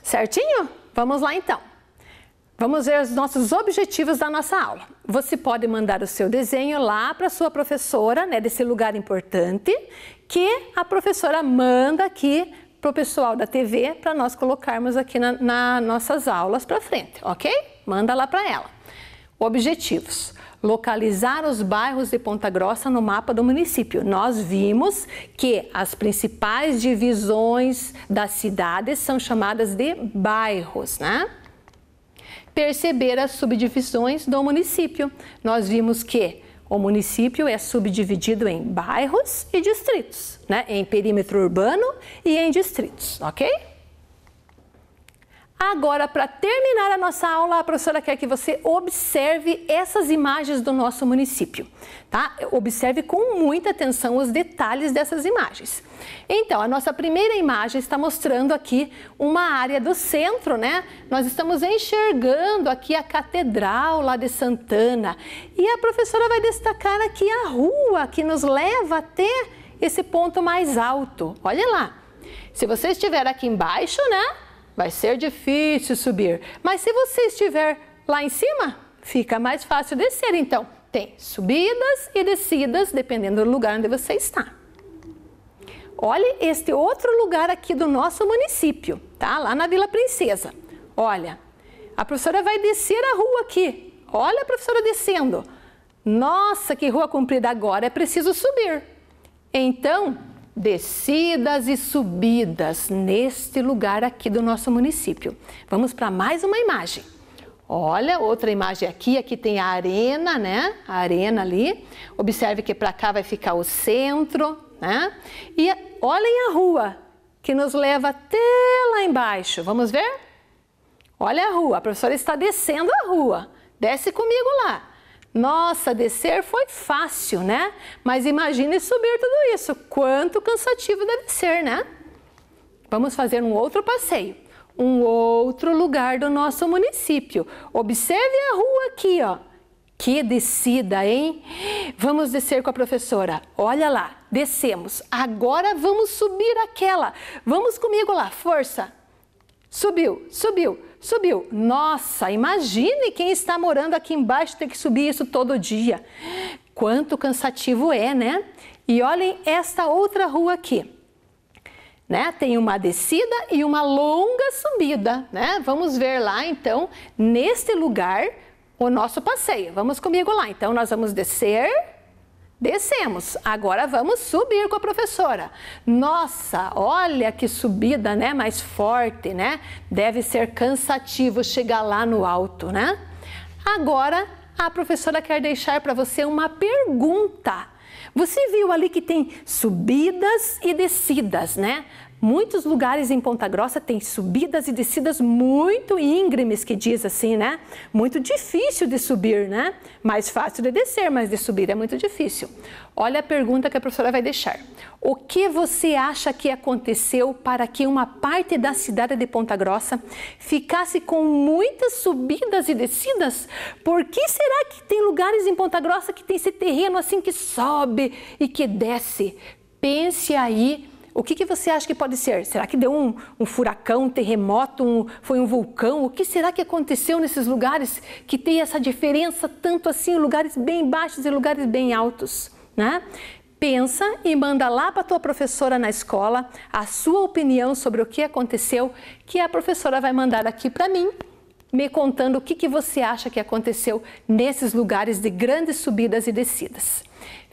Certinho? Vamos lá então. Vamos ver os nossos objetivos da nossa aula. Você pode mandar o seu desenho lá para a sua professora, né, desse lugar importante, que a professora manda aqui para o pessoal da TV para nós colocarmos aqui nas nossas aulas para frente, ok? Manda lá para ela. Objetivos: localizar os bairros de Ponta Grossa no mapa do município. Nós vimos que as principais divisões das cidades são chamadas de bairros, né? Perceber as subdivisões do município. Nós vimos que o município é subdividido em bairros e distritos, né? Em perímetro urbano e em distritos, ok? Agora, para terminar a nossa aula, a professora quer que você observe essas imagens do nosso município, tá? Observe com muita atenção os detalhes dessas imagens. Então, a nossa primeira imagem está mostrando aqui uma área do centro, né? Nós estamos enxergando aqui a Catedral lá de Santana e a professora vai destacar aqui a rua que nos leva até esse ponto mais alto. Olha lá, se você estiver aqui embaixo, né? Vai ser difícil subir, mas se você estiver lá em cima, fica mais fácil descer. Então, tem subidas e descidas, dependendo do lugar onde você está. Olha este outro lugar aqui do nosso município, tá? Lá na Vila Princesa. Olha, a professora vai descer a rua aqui. Olha a professora descendo. Nossa, que rua comprida! Agora é preciso subir. Então, descidas e subidas neste lugar aqui do nosso município. Vamos para mais uma imagem. Olha, outra imagem aqui. Aqui tem a arena, né? A arena ali. Observe que para cá vai ficar o centro, né? E olhem a rua que nos leva até lá embaixo. Vamos ver? Olha a rua. A professora está descendo a rua. Desce comigo lá. Nossa, descer foi fácil, né? Mas imagine subir tudo isso. Quanto cansativo deve ser, né? Vamos fazer um outro passeio. Um outro lugar do nosso município. Observe a rua aqui, ó. Que descida, hein? Vamos descer com a professora. Olha lá, descemos. Agora vamos subir aquela. Vamos comigo lá, força. Subiu, subiu, subiu. Nossa, imagine quem está morando aqui embaixo ter que subir isso todo dia. Quanto cansativo é, né? E olhem esta outra rua aqui, né? Tem uma descida e uma longa subida, né? Vamos ver lá, então, neste lugar, o nosso passeio. Vamos comigo lá. Então, nós vamos descer. Descemos. Agora vamos subir com a professora. Nossa, olha que subida, né? Mais forte, né? Deve ser cansativo chegar lá no alto, né? Agora, a professora quer deixar para você uma pergunta. Você viu ali que tem subidas e descidas, né? Muitos lugares em Ponta Grossa tem subidas e descidas muito íngremes, que diz assim, né? Muito difícil de subir, né? Mais fácil de descer, mas de subir é muito difícil. Olha a pergunta que a professora vai deixar. O que você acha que aconteceu para que uma parte da cidade de Ponta Grossa ficasse com muitas subidas e descidas? Por que será que tem lugares em Ponta Grossa que tem esse terreno assim que sobe e que desce? Pense aí. O que você acha que pode ser? Será que deu um furacão, um terremoto, foi um vulcão? O que será que aconteceu nesses lugares que tem essa diferença tanto assim, lugares bem baixos e lugares bem altos, né? Pensa e manda lá para a tua professora na escola a sua opinião sobre o que aconteceu, que a professora vai mandar aqui para mim, me contando o que você acha que aconteceu nesses lugares de grandes subidas e descidas.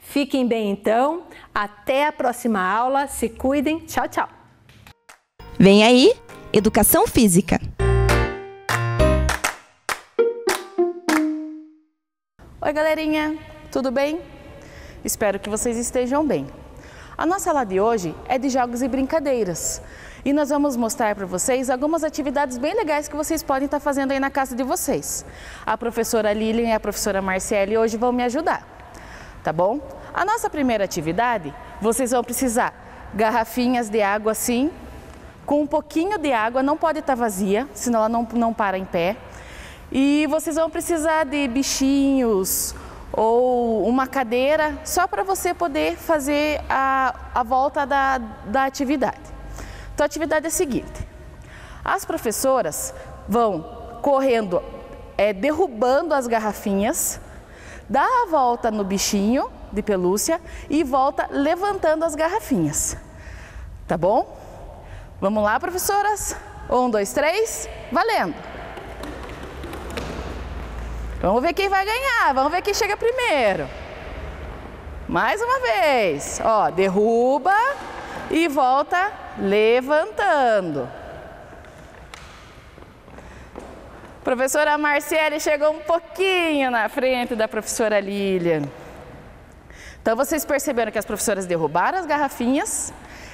Fiquem bem então, até a próxima aula, se cuidem, tchau, tchau! Vem aí, Educação Física. Oi galerinha, tudo bem? Espero que vocês estejam bem. A nossa aula de hoje é de jogos e brincadeiras e nós vamos mostrar para vocês algumas atividades bem legais que vocês podem estar fazendo aí na casa de vocês. A professora Lilian e a professora Marcele hoje vão me ajudar, tá bom? A nossa primeira atividade, vocês vão precisar garrafinhas de água assim, com um pouquinho de água, não pode estar vazia, senão ela não para em pé. E vocês vão precisar de bichinhos ou uma cadeira, só para você poder fazer a volta da atividade. Então a atividade é a seguinte, As professoras vão correndo, derrubando as garrafinhas, dá a volta no bichinho de pelúcia e volta levantando as garrafinhas. Tá bom? Vamos lá, professoras? 1, 2, 3, valendo! Vamos ver quem vai ganhar, vamos ver quem chega primeiro. Mais uma vez, ó, derruba e volta levantando. Professora Marciele chegou um pouquinho na frente da professora Lilian. Então vocês perceberam que as professoras derrubaram as garrafinhas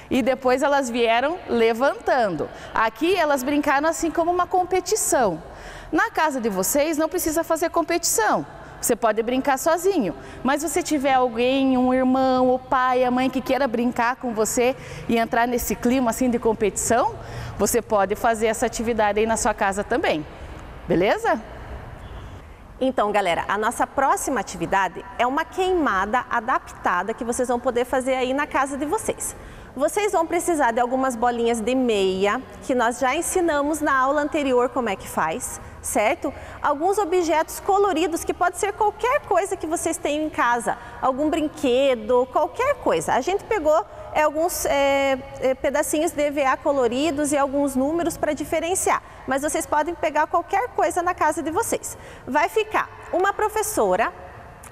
e depois elas vieram levantando. Aqui elas brincaram assim como uma competição. Na casa de vocês não precisa fazer competição. Você pode brincar sozinho, mas se você tiver alguém, um irmão, o pai, a mãe que queira brincar com você e entrar nesse clima assim de competição, você pode fazer essa atividade aí na sua casa também, beleza? Então, galera, a nossa próxima atividade é uma queimada adaptada que vocês vão poder fazer aí na casa de vocês. Vocês vão precisar de algumas bolinhas de meia, que nós já ensinamos na aula anterior como é que faz, certo? Alguns objetos coloridos, que pode ser qualquer coisa que vocês tenham em casa, algum brinquedo, qualquer coisa. A gente pegou alguns pedacinhos de EVA coloridos e alguns números para diferenciar, mas vocês podem pegar qualquer coisa na casa de vocês. Vai ficar uma professora,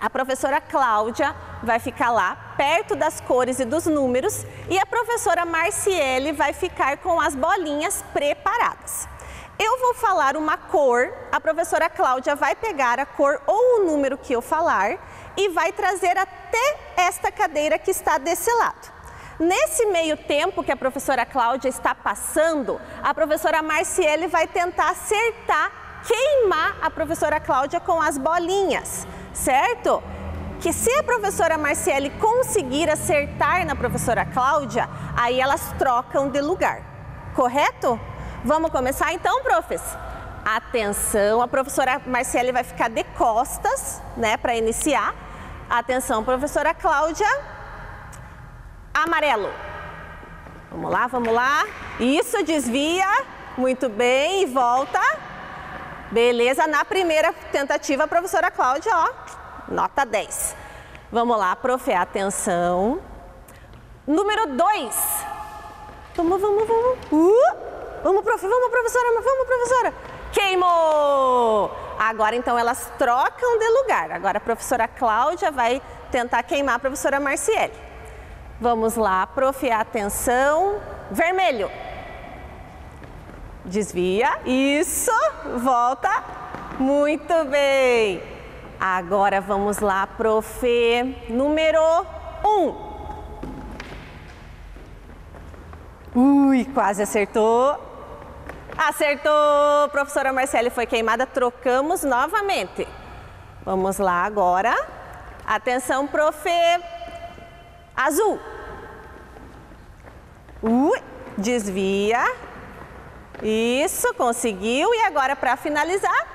a professora Cláudia vai ficar lá perto das cores e dos números e a professora Marciele vai ficar com as bolinhas preparadas. Eu vou falar uma cor, a professora Cláudia vai pegar a cor ou o número que eu falar e vai trazer até esta cadeira que está desse lado. Nesse meio tempo que a professora Cláudia está passando, a professora Marciele vai tentar acertar, queimar a professora Cláudia com as bolinhas, certo? Que se a professora Marciele conseguir acertar na professora Cláudia, aí elas trocam de lugar, correto? Vamos começar então, profs? Atenção, a professora Marciele vai ficar de costas, né, para iniciar. Atenção, professora Cláudia. Amarelo. Vamos lá, vamos lá. Isso, desvia. Muito bem, e volta. Beleza, na primeira tentativa, a professora Cláudia, ó, nota 10. Vamos lá, prof, atenção. Número 2. Vamos, vamos, vamos. Vamos, prof, vamos, professora, vamos, professora. Queimou! Agora, então, elas trocam de lugar. Agora, a professora Cláudia vai tentar queimar a professora Marciele. Vamos lá, prof, atenção. Vermelho. Desvia. Isso. Volta. Muito bem. Agora, vamos lá, prof. Número 1. Quase acertou. Acertou! Professora Marciele foi queimada, trocamos novamente. Vamos lá agora. Atenção, prof. Azul. Desvia. Isso, conseguiu. E agora, para finalizar,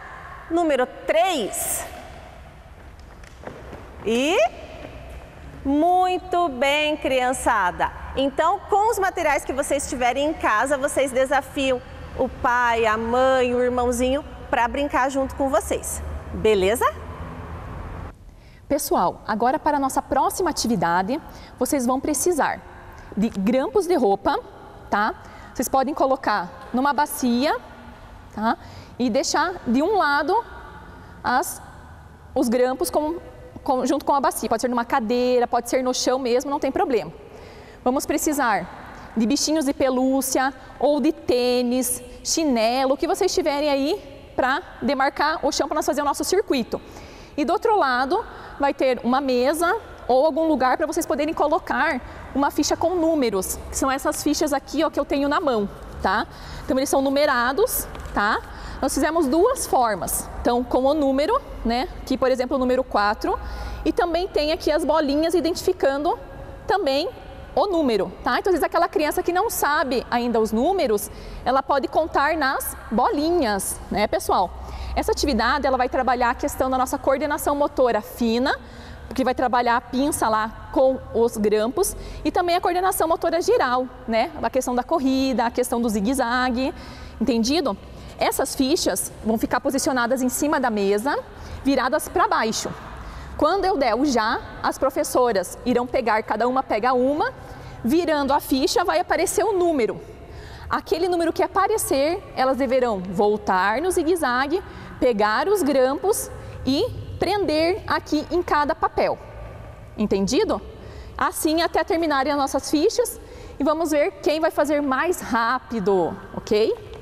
número 3. E... muito bem, criançada. Então, com os materiais que vocês tiverem em casa, vocês desafiam o pai, a mãe, o irmãozinho para brincar junto com vocês. Beleza? Pessoal, agora para a nossa próxima atividade, vocês vão precisar de grampos de roupa, tá? Vocês podem colocar numa bacia, tá? E deixar de um lado os grampos junto com a bacia. Pode ser numa cadeira, pode ser no chão mesmo, não tem problema. Vamos precisar de bichinhos de pelúcia ou de tênis, chinelo, o que vocês tiverem aí para demarcar o chão para nós fazer o nosso circuito. E do outro lado vai ter uma mesa ou algum lugar para vocês poderem colocar uma ficha com números, que são essas fichas aqui, ó, que eu tenho na mão, tá? Então eles são numerados, tá? Nós fizemos duas formas, então com o número, né? Aqui, por exemplo, o número 4, e também tem aqui as bolinhas identificando também o número, tá? Então, às vezes, aquela criança que não sabe ainda os números, ela pode contar nas bolinhas, né, pessoal? Essa atividade, ela vai trabalhar a questão da nossa coordenação motora fina, porque vai trabalhar a pinça lá com os grampos, e também a coordenação motora geral, né? A questão da corrida, a questão do zigue-zague. Entendido? Essas fichas vão ficar posicionadas em cima da mesa, viradas para baixo. Quando eu der o já, as professoras irão pegar, cada uma pega uma, virando a ficha vai aparecer o número. Aquele número que aparecer, elas deverão voltar no zigue-zague, pegar os grampos e prender aqui em cada papel. Entendido? Assim até terminarem as nossas fichas e vamos ver quem vai fazer mais rápido, ok?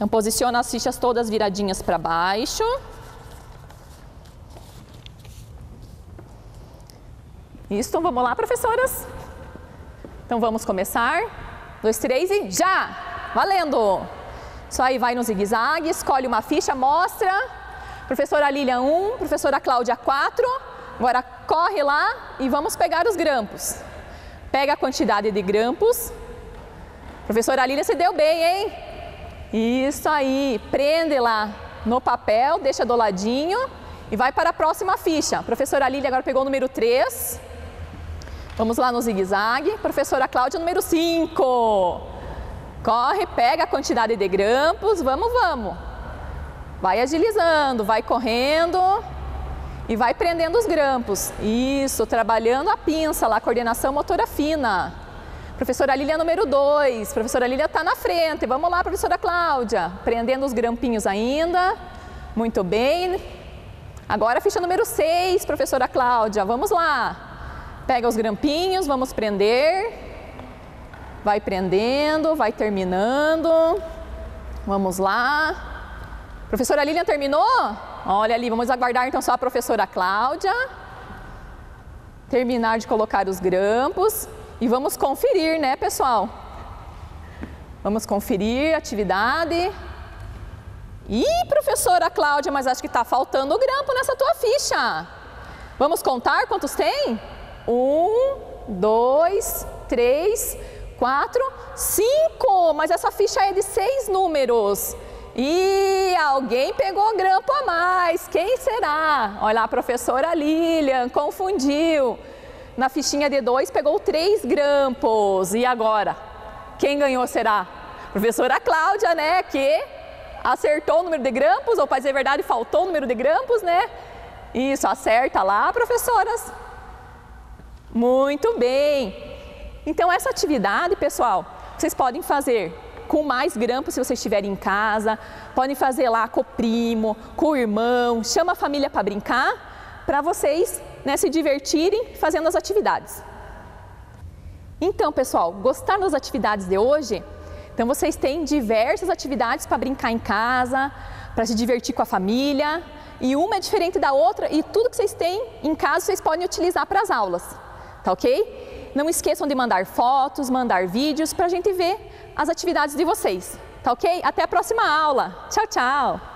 Então, posiciona as fichas todas viradinhas para baixo. Isso, vamos lá, professoras? Então, vamos começar. 2, 3 e já! Valendo! Isso aí, vai no zigue-zague, escolhe uma ficha, mostra. Professora Lilian 1, professora Cláudia 4. Agora, corre lá e vamos pegar os grampos. Pega a quantidade de grampos. Professora Lilian, você deu bem, hein? Isso aí, prende lá no papel, deixa do ladinho e vai para a próxima ficha. Professora Lília agora pegou o número 3. Vamos lá no zigue-zague. Professora Cláudia, número 5. Corre, pega a quantidade de grampos, vamos, vamos. Vai agilizando, vai correndo e vai prendendo os grampos. Isso, trabalhando a pinça lá, coordenação motora fina. Professora Lília, número 2. Professora Lília está na frente. Vamos lá, professora Cláudia. Prendendo os grampinhos ainda. Muito bem. Agora a ficha número 6, professora Cláudia. Vamos lá. Pega os grampinhos, vamos prender. Vai prendendo, vai terminando. Vamos lá. Professora Lília terminou? Olha ali, vamos aguardar então só a professora Cláudia. Terminar de colocar os grampos. E vamos conferir, né, pessoal? Vamos conferir a atividade. Ih, professora Cláudia, mas acho que está faltando o grampo nessa tua ficha. Vamos contar quantos tem? 1, 2, 3, 4, 5. Mas essa ficha é de 6 números. E alguém pegou grampo a mais. Quem será? Olha, a professora Lilian confundiu. Na fichinha de 2 pegou 3 grampos. E agora? Quem ganhou será? Professora Cláudia, né? Que acertou o número de grampos, ou para dizer a verdade, faltou o número de grampos, né? Isso, acerta lá, professoras. Muito bem. Então, essa atividade, pessoal, vocês podem fazer com mais grampos se vocês estiverem em casa. Podem fazer lá com o primo, com o irmão. Chama a família para brincar, para vocês, né, se divertirem fazendo as atividades. Então, pessoal, gostaram das atividades de hoje? Então, vocês têm diversas atividades para brincar em casa, para se divertir com a família. E uma é diferente da outra e tudo que vocês têm em casa, vocês podem utilizar para as aulas. Tá ok? Não esqueçam de mandar fotos, mandar vídeos para a gente ver as atividades de vocês. Tá ok? Até a próxima aula. Tchau, tchau!